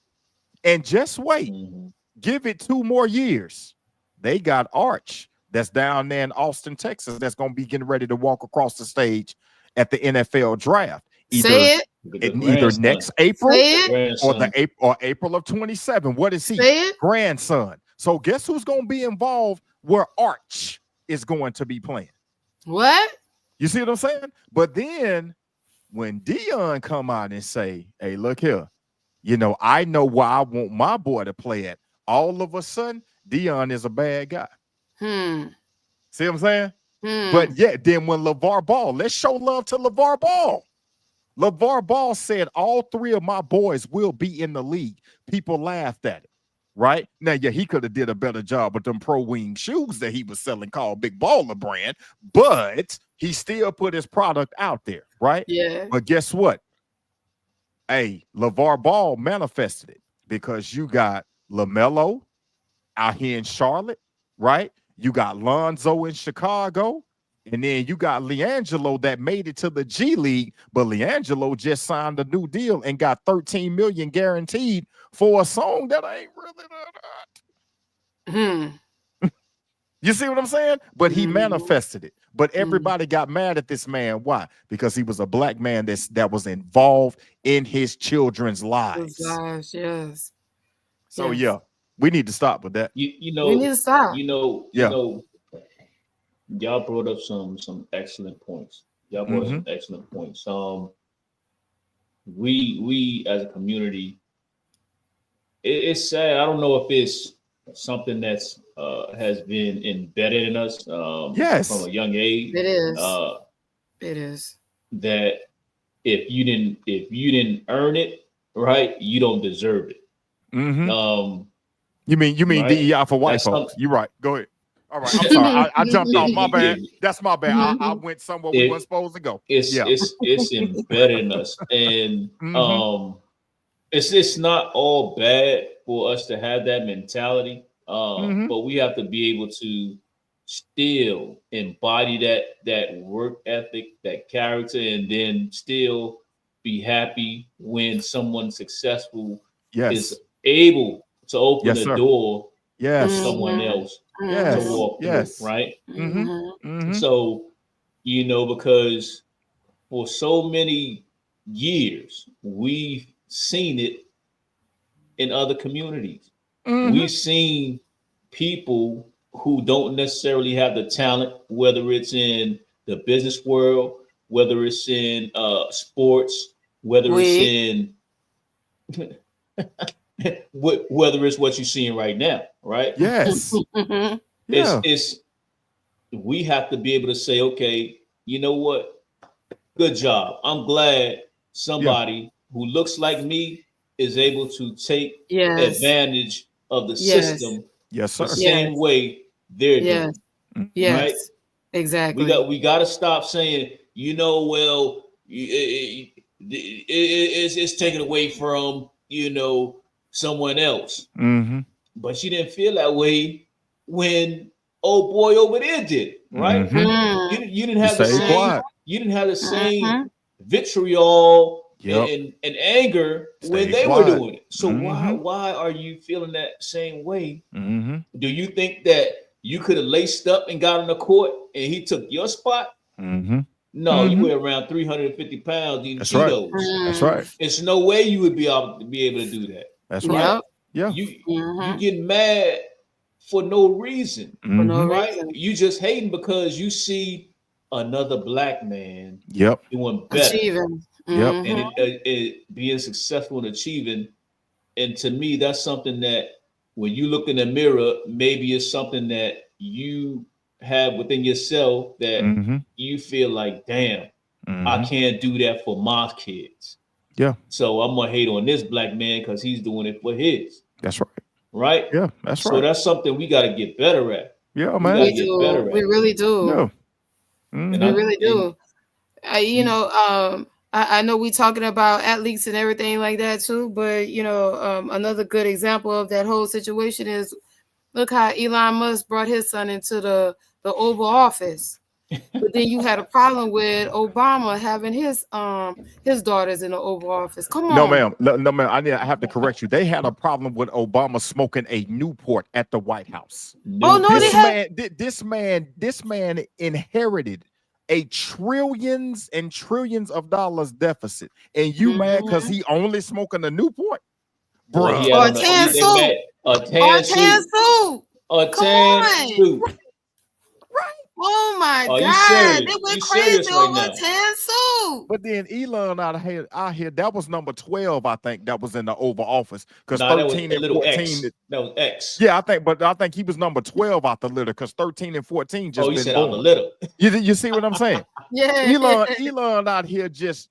And just wait, Mm-hmm. give it 2 more years. They got Arch that's down there in Austin, Texas, that's going to be getting ready to walk across the stage at the NFL draft. Either Say it. The either grandson, next April Say the it. or the grandson. April or April of 27. What is he? Say it. Grandson. So guess who's going to be involved where Arch is going to be playing? What? You see what I'm saying? But then when Dion come out and say, "Hey, look here, I know where I want my boy to play at," all of a sudden Dion is a bad guy. Hmm. See what I'm saying? Hmm. But yeah, then when LeVar Ball, let's show love to LeVar Ball. LeVar Ball said all three of my boys will be in the league. People laughed at it. Right now, yeah, he could have did a better job with them pro wing shoes that he was selling called Big Baller Brand, but he still put his product out there, right? Yeah. But guess what? Hey, LeVar Ball manifested it because you got LaMelo out here in Charlotte, right? You got Lonzo in Chicago, and then you got LiAngelo that made it to the G League, but LiAngelo just signed a new deal and got 13 million guaranteed for a song that ain't really that hot. Hmm. You see what I'm saying? But he Mm-hmm. manifested it. But everybody got mad at this man. Why? Because he was a black man that was involved in his children's Those lives. lies. Yes. So Yes. yeah, we need to stop with that. We need to stop. Yeah. Y'all brought up some excellent points. Y'all brought up Mm-hmm. some excellent points. We as a community, it's sad. I don't know if it's something that's has been embedded in us from Yes. a young age. It is. Uh, It is. that if you didn't earn it, right, you don't deserve it. Mm-hmm. Um, You mean right? DEI for white That's folks? something. You're right. Go ahead. All right. I'm sorry. I jumped off. My bad. If That's my bad. I went somewhere we weren't if supposed to go. it's Yeah. it's embedded in us, and Mm-hmm. it's not all bad for us to have that mentality, Mm-hmm. but we have to be able to still embody that work ethic, that character, and then still be happy when someone successful is Yes. able to open Yes, the sir. door for Yes. someone Mm-hmm. else to Yes. Mm-hmm. walk through, Yes. right? Mm-hmm. Mm-hmm. Mm-hmm. So, because for so many years we've seen it in other communities. Mm-hmm. We've seen people who don't necessarily have the talent, whether it's in the business world, whether it's in sports, whether it's We. in whether it's what you're seeing right now, right? Yes. Mm-hmm. Yeah. It's we have to be able to say, okay, you know what? Good job. I'm glad Yeah. somebody who looks like me is able to take Yes. advantage of the Yes. system Yes, the sir. same Yes. way they're Yes. doing, Mm-hmm. right? Yes. We Exactly. got we got to stop saying, well, it's taken away from someone else, Mm-hmm. but you didn't feel that way when old boy over there did, right? Mm-hmm. You didn't You have the stay same quiet. you didn't have the same Mm-hmm. vitriol Yep. and anger when Stay they were quiet. doing it. So why Mm-hmm. why are you feeling that same way? Mm-hmm. Do you think that you could have laced up and got on the court and he took your spot? Mm-hmm. No, you Mm-hmm. weigh around 350 pounds eating That's right. Cheetos. That's right. It's no way you would be able to do that, That's right. right? Yep. Yeah. You Mm-hmm. get mad for no reason, For no Mm-hmm. right? reason. You just hating because you see another black man Yep. doing better Achieving. Yep. and Mm-hmm. it being successful and achieving. And to me, that's something that when you look in the mirror, maybe it's something that you have within yourself that Mm-hmm. you feel like, damn, I Mm-hmm. can't do that for my kids. Yeah. So I'm gonna hate on this black man because he's doing it for his, That's right. right? Yeah. That's So right. that's something we got to get better at. Yeah, We got man. to We get do. better We at. really do. Yeah. And We Mm-hmm. I really and do. You you know, I know we talking about athletes and everything like that too, but another good example of that whole situation is look how Elon Musk brought his son into the Oval Office. But then you had a problem with Obama having his daughters in the Oval Office. Come No, on. ma'am. No, ma'am. I have to correct you. They had a problem with Obama smoking a Newport at the White House. Oh no, they This man inherited a trillions and trillions of dollars deficit, and you mad because he only smoking a Newport, Boy, bro? he had or on tan they suit. mad, a tan suit. A Come tan on. suit. Oh my Are you God. serious? They went You crazy serious right over now? a tan suit. But then Elon out here, that was number 12, I think, that was in the Oval Office. Because Nah, that was 13 a and little 14. X. That was X. Yeah, I think he was number 12 out the litter because 13 and 14 just Oh, you been said born. out the litter. You see what I'm saying? Yeah. Elon out here just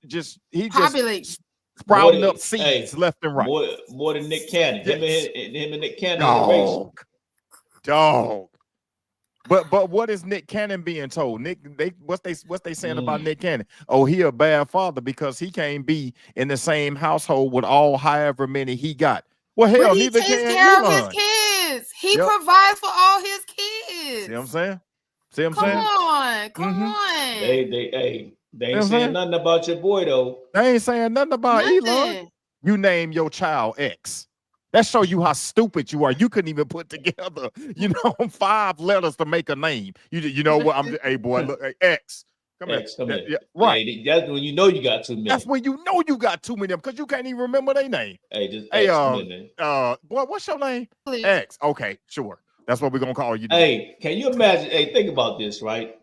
Populate. sprouting up seeds left and right. More than Nick Cannon. Yes. Him and Nick Cannon in the race. Dog. But what is Nick Cannon being told? What's they saying about Nick Cannon? Oh, he a bad father because he can't be in the same household with all however many he got. Well, hell, But he neither takes can care Elon. of his kids. He provides for all his kids. See what I'm saying? Come on. They ain't saying nothing about your boy though. They ain't saying nothing about Elon. You name your child X. That show you how stupid you are. You couldn't even put together, 5 letters to make a name. You know what? Hey boy, look, hey, X. Come here. Yeah, right. Hey, that's when you know you got too many. That's when you know you got too many of them because you can't even remember their name. Hey, just X, boy, what's your name? X. Okay, sure. That's what we're gonna call you. Hey, can you imagine? Hey, think about this, right?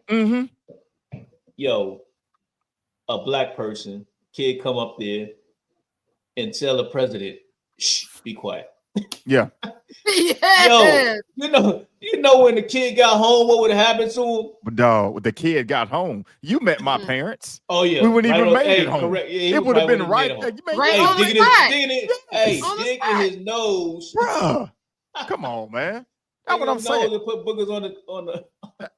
Yo, a black person, kid come up there and tell the president, shh, be quiet. Yeah. Yes. Yo, you know when the kid got home, what would have happened to him? But dog, the kid got home. You met my parents. Oh yeah, we wouldn't even made it home. Correct. Yeah, it would have been right there. Digging in his nose, bruh. Come on, man. That's what I'm saying. To put boogers on the.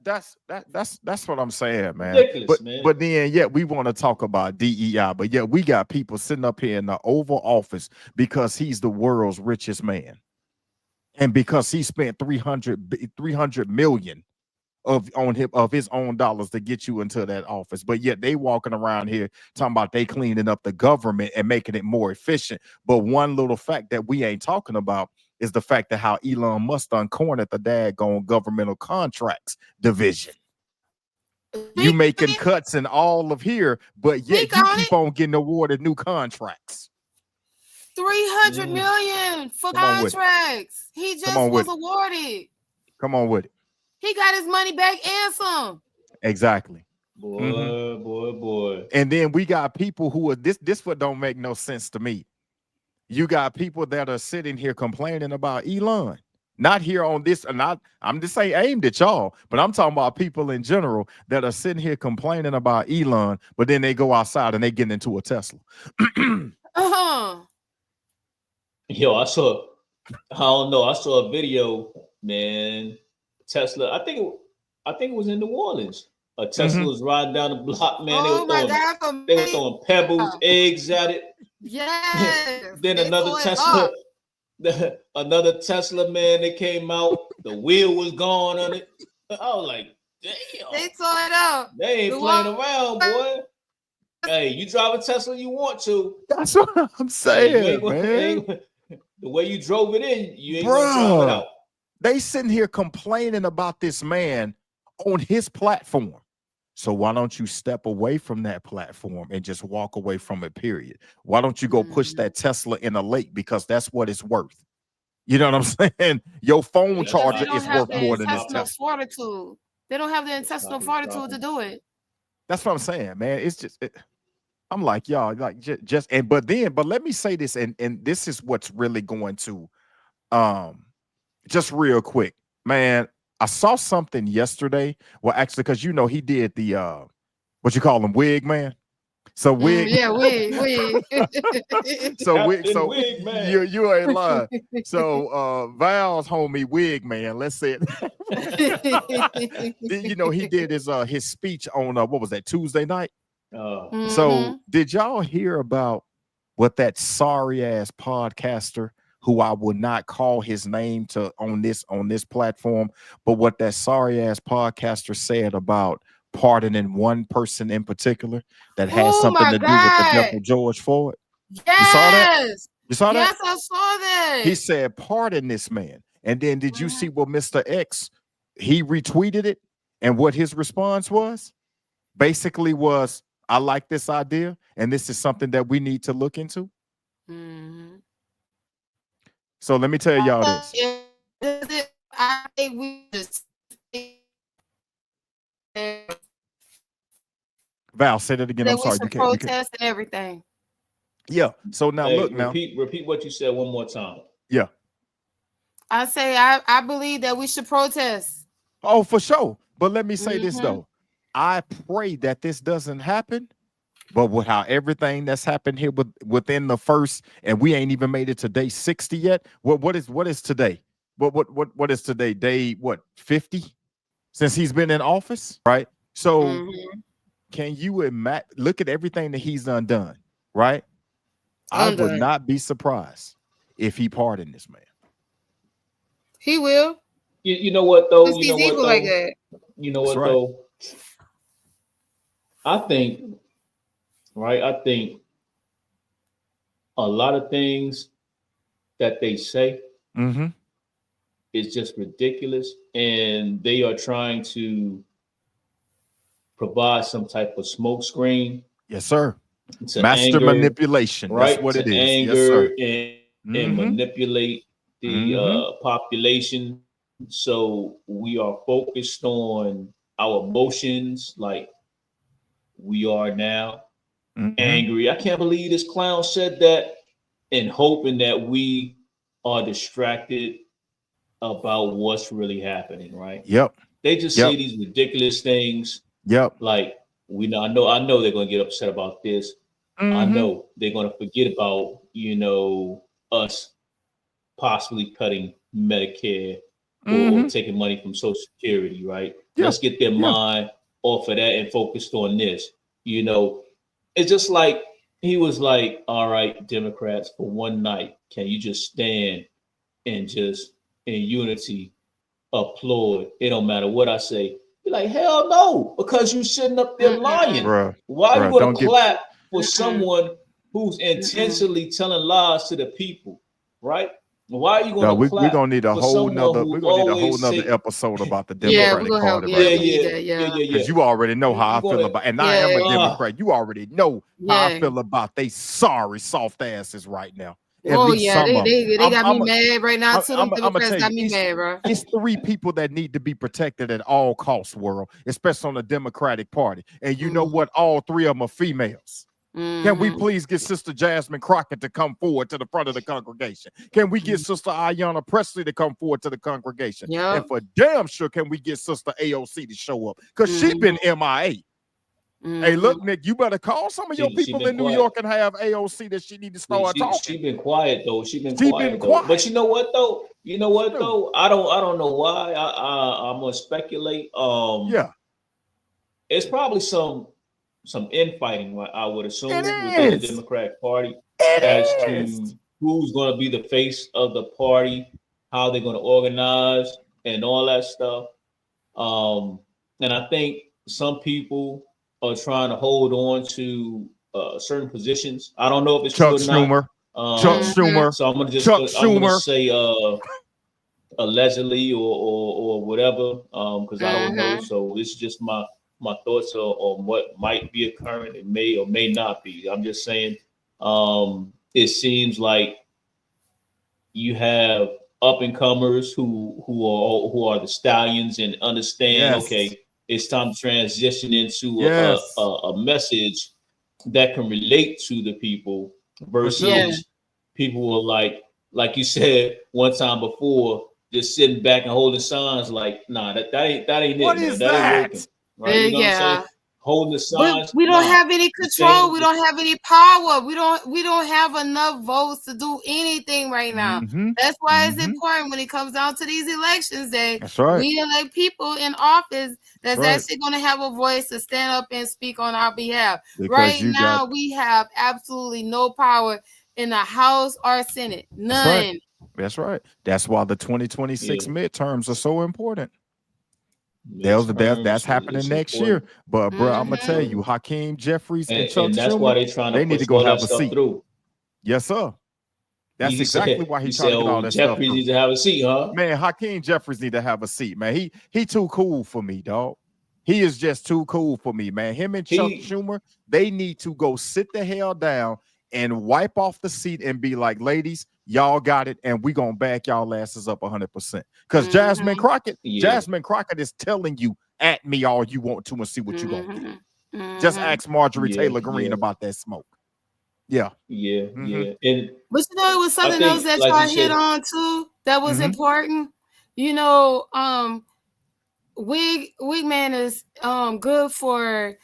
That's what I'm saying, man. Ridiculous, man. But then, we want to talk about DEI, but we got people sitting up here in the Oval Office because he's the world's richest man, and because he spent 300 million of his own dollars to get you into that office. But yet they walking around here talking about they cleaning up the government and making it more efficient. But one little fact that we ain't talking about is the fact that how Elon Musk uncornered the daggone governmental contracts division. You making cuts in all of here, but yet you keep on getting awarded new contracts. 300 million for contracts. He just was awarded. Come on with it. He got his money back and some. Exactly. Boy. And then we got people who are this what don't make no sense to me. You got people that are sitting here complaining about Elon. Not here on this, and I'm just saying aimed at y'all, but I'm talking about people in general that are sitting here complaining about Elon, but then they go outside and they get into a Tesla. Yo, I saw a video, man. Tesla, I think it was in New Orleans. A Tesla was riding down the block, man. They were throwing pebbles, eggs at it. Yes. Then another Tesla, man, they came out. The wheel was gone on it. I was like, damn. They tore it up. They ain't playing around, boy. Hey, you drive a Tesla, you want to. That's what I'm saying, man. The way you drove it in, you ain't gonna drive it out. They sitting here complaining about this man on his platform. So why don't you step away from that platform and just walk away from it, period? Why don't you go push that Tesla in a lake? Because that's what it's worth. You know what I'm saying? Your phone charger is worth more than this Tesla. Fortitude. They don't have the intestinal fortitude to do it. That's what I'm saying, man. It's just, I'm like, y'all, like but let me say this, and this is what's really going to, just real quick, man. I saw something yesterday. Well, actually, because he did the what you call him, wig man. So wig, wig. so wig man. You ain't lying. So Val's homie wig man. Let's say it. He did his speech on what was that, Tuesday night? So Mm-hmm. did y'all hear about what that sorry ass podcaster, who I will not call his name to on this platform, but what that sorry ass podcaster said about pardoning one person in particular that has Oh something my to do with the death God. of George Floyd? You saw that? Yes. You saw that? Yes, I saw He that. said, pardon this man. And then did you see Mhm. what Mr. X, he retweeted it, and what his response was? Basically was, I like this idea, and this is something that we need to look into. Mhm. So let me tell y'all I this. think I think we just Val, say that again. I'm that we sorry. should You can't. protest and everything. Yeah. So now Hey, look now. repeat what you said one more time. Yeah. I say I believe that we should protest. Oh, for sure. But let me say this Mm-hmm. though. I pray that this doesn't happen. But with how everything that's happened here within the first, and we ain't even made it to day 60 yet. What is today? What is today? Day what, 50? Since he's been in office, right? So Mm-hmm. can you imagine, look at everything that he's undone, right? I would Undone. not be surprised if he pardoned this man. He will, You know what though? because he's evil like that. You know That's what right. though? I think, right? I think a lot of things that they say Mm-hmm. is just ridiculous, and they are trying to provide some type of smoke screen Yes, sir. to Master anger, manipulation. That's right? what it To is. Yes, anger sir. and Mm-hmm. manipulate the Mm-hmm. population. So we are focused on our emotions, like we are now Mm-hmm. angry. I can't believe this clown said that, and hoping that we are distracted about what's really happening, right? Yep. They just Yep. say these ridiculous things Yep. like we know I know they're gonna get upset about this. I Mm-hmm. know they're gonna forget about, us possibly cutting Medicare or Mm-hmm. taking money from Social Security, right? Yeah. Let's get their Yeah. mind off of that and focused on this. You know, it's just like he was like, all right, Democrats, for one night, can you just stand and just in unity applaud? It don't matter what I say. Be like, hell no, because you sitting up there Mm-mm. lying. Bruh. Why are you Bruh. going Don't to get clap for Mm-mm. someone who's Mm-mm. intentionally telling lies to the people, right? Why are you no, going to we're clap gonna need a for whole someone nother, who we're gonna need a whole always nother say, episode about the yeah, Yeah, we're Democratic gonna have. Party Yeah, right yeah, we now. need yeah, that. yeah, Yeah, yeah, yeah. Because you already know how I You feel gonna, about, and I am a yeah, Democrat. You already know how I yeah. feel about they sorry soft asses right now. At Oh least yeah, some they of them. they they got me mad right now too. Them I'm gonna Democrats tell got you, me mad, bro. it's three people that need to be protected at all costs, world, especially on the Democratic Party. And you know Mm-hmm. what? All three of them are females. Can we Mm-hmm. please get Sister Jasmine Crockett to come forward to the front of the congregation? Can we get Sister Ayanna Presley to come forward to the congregation? And Yep. for damn sure, can we get Sister AOC to show up? Because she been Mm-hmm. MIA. Hey, Mm-hmm. look, Nick, you better call some of your she people been in New quiet. York and have AOC that she need to start She talking. been quiet though. She been She been quiet though. But quiet. you know what though? You know what Dude, though? I don't know why. I'm gonna speculate. yeah, It's probably some infighting, I would it assume, within the is. Democratic Party as It to is. who's going to be the face of the party, how they're going to organize, and all that stuff. Um, and I think some people are trying to hold on to certain positions. I don't know if it's true Chuck or not. Schumer. Chuck Um, Mm-hmm. Schumer. so Chuck I'm gonna Schumer. say allegedly or whatever, because I don't know. Mm-hmm. So it's just my thoughts on what might be occurring. It may or may not be. I'm just saying. It seems like you have up and comers who are the stallions and understand. Yes. Okay, it's time to transition into Yes. a message that can relate to the people For sure. Yeah. versus people who are like you said one time before, just sitting back and holding signs like, nah, that ain't What it, man. is That ain't that? working. Right. You know what I'm saying? Yeah. holding the But signs. we don't Nah, have any the control. same. We don't have any power. We don't have enough votes to do anything right now. Mm-hmm. That's why it's Mm-hmm. important when it comes down to these elections that That's right. we elect people in office that's right. actually going to have a voice to stand up and speak on our behalf. Because Right you got now, we have absolutely no power in the House or Senate. that's right. None. That's right. That's why the 2026 Yeah, midterms are so important. That's midterms happening is next year. important. But bro, I'm It's gonna tell Mm-hmm. you, important, Hakeem Jeffries and Chuck and that's why Schumer, they're trying to they need to push go all that have a stuff seat. through. Yes, sir. That's He exactly said, why he he's trying said, to get all "Oh, that stuff Jeffries through. needs to have a seat, huh?" Man, Hakeem Jeffries need to have a seat, man. He too cool for me, dog. He is just too cool for me, man. Him and Chuck He, Schumer, they need to go sit the hell down and wipe off the seat and be like, ladies, y'all got it, and we gonna back y'all asses up 100%. Because Mm-hmm. yeah, Jasmine Crockett is telling you at me all you want to and see what you gonna get. Mm-hmm. Just ask Marjorie yeah, Taylor Greene yeah, about that smoke. Yeah. yeah, Mm-hmm. yeah. And But it was I something else think, that like you y'all hit said, on too that was Mm-hmm. important. Wigman is good for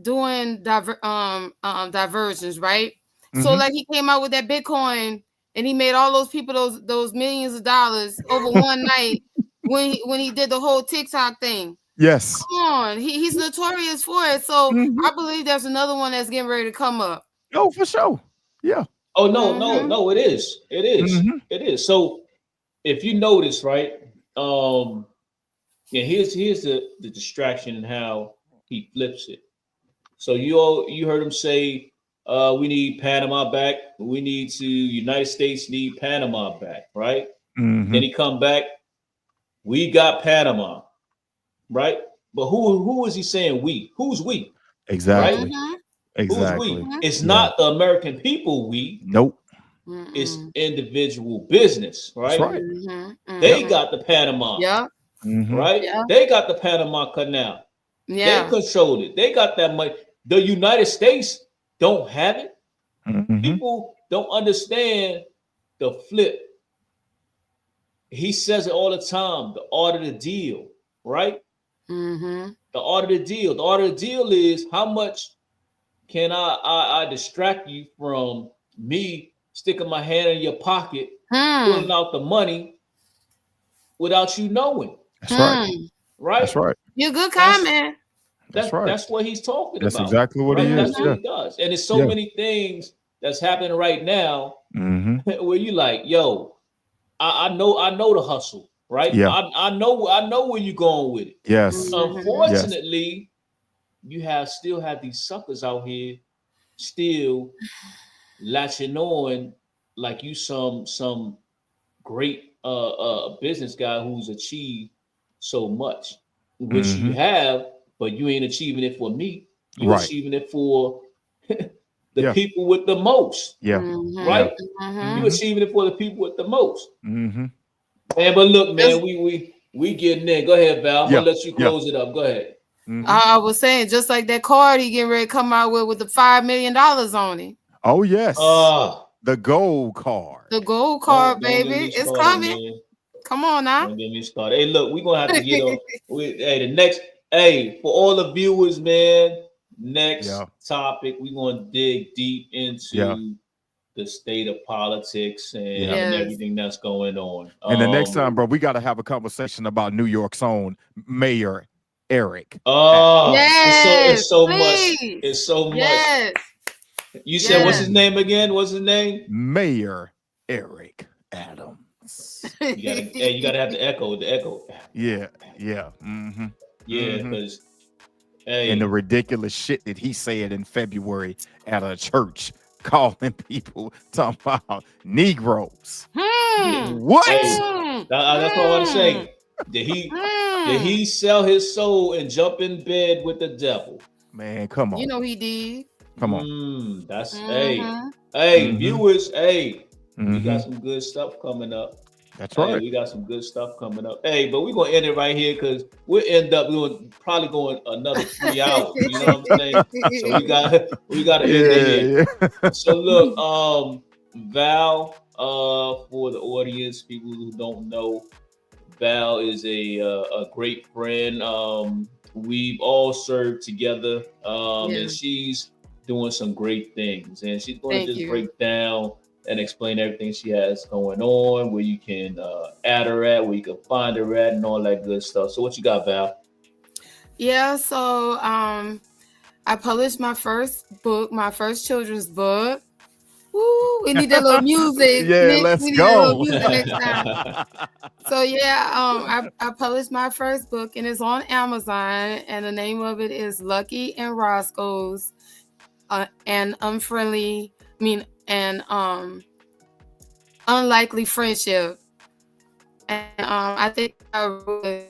doing diversions, right? So Mm-hmm. like he came out with that Bitcoin and he made all those people those millions of dollars over one night when he did the whole TikTok thing. Yes. Come on, he's notorious for it. So Mm-hmm. I believe there's another one that's getting ready to come up. Oh, for sure. Yeah. oh no, no, Mm-hmm. no, it is, it is, Mm-hmm. it is. So if you notice, right? Yeah, here's the distraction and how he flips it. So you heard him say, we need Panama back. We need to United States need Panama back, right? Mm-hmm. Then he come back. We got Panama, right? But who is he saying we? Who's we, right? Exactly. Mm-hmm. Who's Exactly. we? It's Yeah. not the American people. We. Nope. It's Mm-mm. individual business, That's right? right. Mm-hmm. Yep. They Mm-hmm. got the Panama, Yeah. Mm-hmm. right? Yeah. They got the Panama Canal. They Yeah. controlled it. They got that money. The United States don't have it. Mm-hmm. People don't understand the flip. He says it all the time. The art of the deal, right? Mm-hmm. The art of the deal. The art of the deal is how much can I distract you from me sticking my hand in your pocket, Hmm. pulling out the money without you knowing, That's right. Hmm. right? That's right. You're a good That's comment. That's right. that's what he's talking That's about, exactly what he right? is. That's what Mm-hmm. Yeah. he does. And there's so Yeah. many things that's happening right now Mm-hmm. where you like, yo, I know the hustle, right? Yeah. I know where you're going with it. Yes. Mm-hmm. Yes. Unfortunately, you still have these suckers out here still latching on like you some great business guy who's achieved so much, which you Mm-hmm. have, but you ain't achieving it for me. You Right. achieving it for the Yeah. people with the most, Yeah. Mm-hmm. Yeah. right? Mm-hmm. You Mm-hmm. achieving it for the people with the most. Mm-hmm. Man, but look, man, Just, we getting in. Go ahead, Val. I'm Yeah. gonna let you Yeah. close it up. Go ahead. Mm-hmm. I was saying, just like that card he getting ready to come out with the $5 million on it. Oh, yes. Ah, The gold card. The gold card, don't get baby. me It's started, coming. man. Come on now. Don't get me started. Hey, look, we're gonna have to get on. Hey, the next. Hey, for all the viewers, man. Yeah. Next topic, we're gonna dig deep Yeah. into the state of politics Yeah. and Yes. everything that's going on. And the next time, bro, we got to have a conversation about New York's own Mayor Eric Adams. Yes. It's so much. Please. It's so much. Yes. You said what's Yes. his name again? What's his name? Mayor Eric Adams. You gotta have the echo. The echo. Yeah. Yeah. Mm-hmm. Yeah, Mm-hmm. because And the hey, ridiculous shit that he said in February at a church, calling people talking about Negroes. yeah, What? hey, Hmm. that's what I want to Hmm. say. Did he did Hmm. he sell his soul and jump in bed with the devil? Man, come You on. know he did. Come on. That's Mm-hmm. Mm-hmm. viewers, we Mm-hmm. got some good stuff coming up. That's Hey, right. we got some good stuff coming up. Hey, but we're gonna end it right here because we'll end up probably going another 3 hours. You know what I'm saying? So we gotta end it here. Yeah, yeah. So look, Val, for the audience, people who don't know, Val is a great friend. we've all served together, and Yeah. she's doing some great things. And she's going to Thank just you. break down and explain everything she has going on, where you can add her at, where you can find her at, and all that good stuff. So, what you got, Val? Yeah. So I published my first book, my first children's book. Woo, we need that little music, Yeah, Nick. let's We need that little go. music next time. So yeah, I published my first book and it's on Amazon, and the name of it is Lucky and Roscoe's and Unfriendly, and Unlikely Friendship. And I think I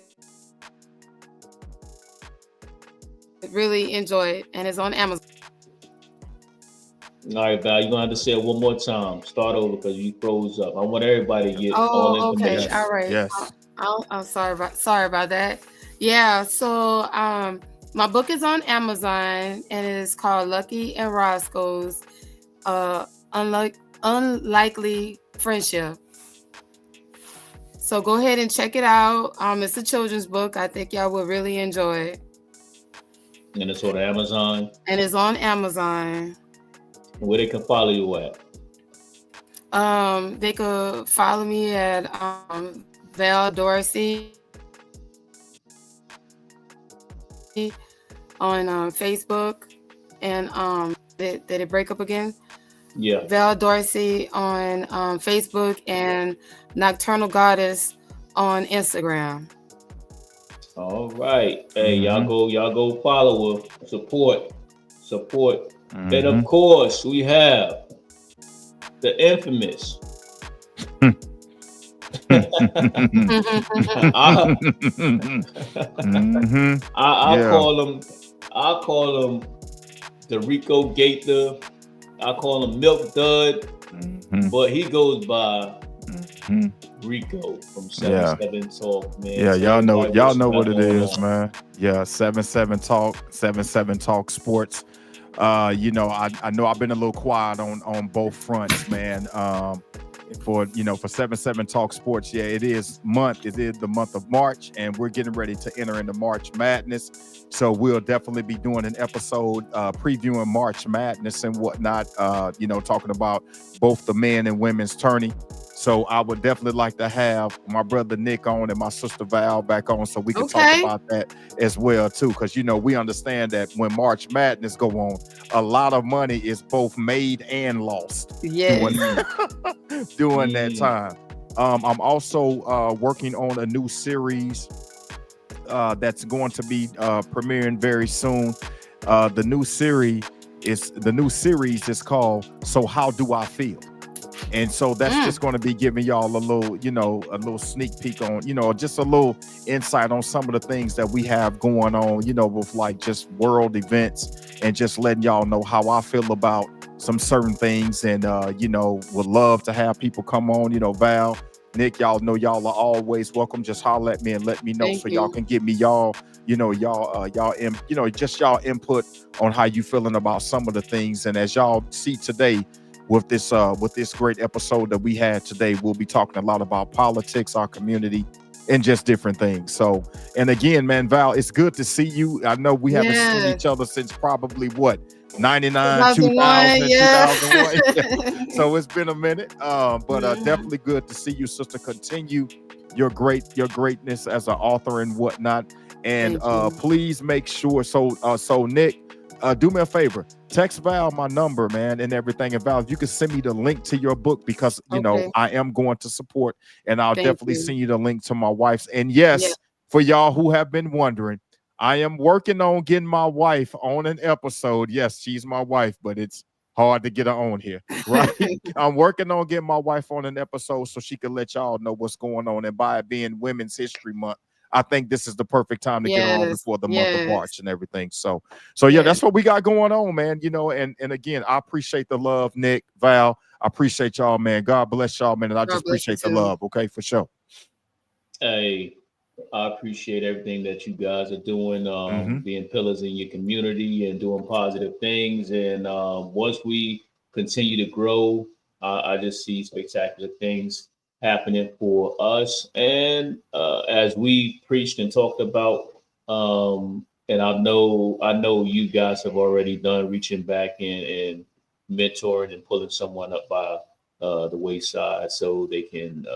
really enjoy it, and it's on Amazon. All right, Val, you're gonna have to say it one more time. Start over because you froze up. I want everybody to get all the Oh, okay, information. all Yes, right. yes. I'm sorry about that. Yeah, so my book is on Amazon and it's called Lucky and Roscoe's uh Unlikely Friendship. So go ahead and check it out. It's a children's book. I think y'all will really enjoy it. And it's on Amazon. And it's on Amazon. Where they can follow you at. They could follow me at Val Dorsey on Facebook, and did it break up again? Yeah. Val Dorsey on Facebook, and Nocturnal Goddess on Instagram. All right. Hey, Mm-hmm. y'all go follow her. Support. And of Mm-hmm. course, we have the infamous. I, Mm-hmm. I Yeah. call him the Rico Gator. I call him Milk Dud, Mm-hmm. but he goes by Mm-hmm. Rico from Yeah. 77 Talk, man. Yeah, Tell everybody y'all what you know got what it going is, on. man. Yeah, 77 Talk Sports. I know I've been a little quiet on both fronts, man. For 77 Talk Sports, yeah, it is the month of March, and we're getting ready to enter into March Madness. So we'll definitely be doing an episode previewing March Madness and whatnot, talking about both the men and women's tourney. So I would definitely like to have my brother Nick on and my sister Val back on so we can talk Okay. about that as well too. Because we understand that when March Madness go on, a lot of money is both made and lost Yes. during Mm, during that mm. time. I'm also working on a new series that's going to be premiering very soon. The new series is called "So How Do I Feel." And so that's Mm, just going to be giving y'all a little sneak peek on, just a little insight on some of the things that we have going on, with like just world events and just letting y'all know how I feel about some certain things. And, would love to have people come on, Val, Nick, y'all know y'all are always welcome. Just holler at me and let me know thank so y'all you. can give me just y'all input on how you feeling about some of the things. And as y'all see today, with this great episode that we had today, we'll be talking a lot about politics, our community, and just different things. So, and again, man, Val, it's good to see you. I know we haven't seen Yes. each other since probably what, 99, 2001. 2000, Yeah. 2001. So it's been a minute. But Mhm. definitely good to see you, sister. Continue your greatness as an author and whatnot. And Thank you. please make sure. So Nick, do me a favor. Text Val my number, man, and everything. And Val, if you can send me the link to your book because Okay. I am going to support, and I'll Thank definitely you. send you the link to my wife's. And Yeah. yes, for y'all who have been wondering, I am working on getting my wife on an episode. Yes, she's my wife, but it's hard to get her on here, right? I'm working on getting my wife on an episode so she can let y'all know what's going on. And by it being Women's History Month, I think this is the perfect time to get her on Yes. before the month of Yes. March and everything. So yeah, Yes. that's what we got going on, man. And again, I appreciate the love, Nick, Val. I appreciate y'all, man. God bless y'all, man. And I God just bless you appreciate the too. love. Okay, for sure. Hey, I appreciate everything that you guys are doing, Mm-hmm. being pillars in your community and doing positive things. And once we continue to grow, I just see spectacular things happening for us. And as we preached and talked about, and I know you guys have already done reaching back and mentoring and pulling someone up by the wayside so they can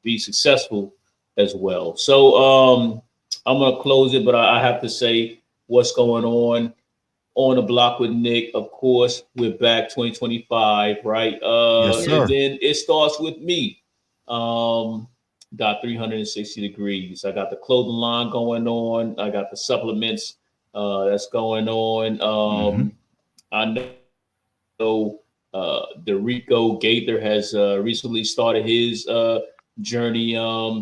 be successful as well. So I'm gonna close it, but I have to say what's going on the block with Nick. Of course, we're back 2025, right? Yes, Yeah. And sir. then it starts with me. Um, got 360 degrees. I got the clothing line going on. I got the supplements that's going on. Mm-hmm. I know the Rico Gaither has recently started his journey.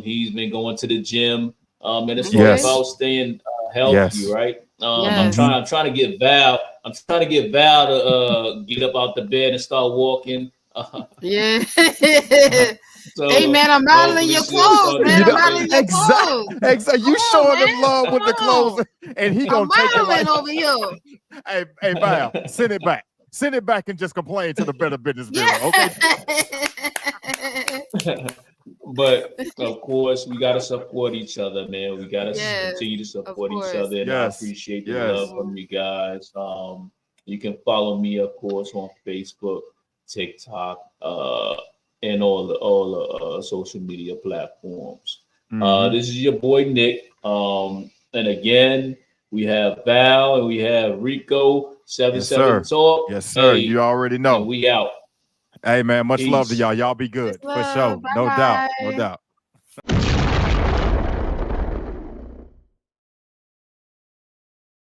He's been going to the gym, and it's all Okay. about Yes. staying healthy, Yes. right? Yes. Mm-hmm. I'm trying to get Val. I'm trying to get Val to get up out the bed and start walking. Yeah. Hey So man, I'm modeling hopefully your she'll clothes, start man. You I'm know, doing modeling it. your exact, clothes. exact. Come You on, showing them man. love Come with the clothes, on. and he I'm gonna take it modeling like, over here. hey, Val, send it back. Send it back and just complain to the Better Business Yeah. Bureau, okay? But of course, we got to support each other, man. We got to Yes, continue to of support each course. other, and I Yes. appreciate the love Yes. Mhm. from you guys. You can follow me, of course, on Facebook, TikTok, and all the social media platforms. Mm-hmm. This is your boy Nick, and again, we have Val and we have Rico Yes, 77 sir. Talk. Yes, sir. You Hey, already and know. we out. Hey, man, much love to Peace. y'all. Y'all be Much good for love. sure. Bye No doubt. No bye. doubt.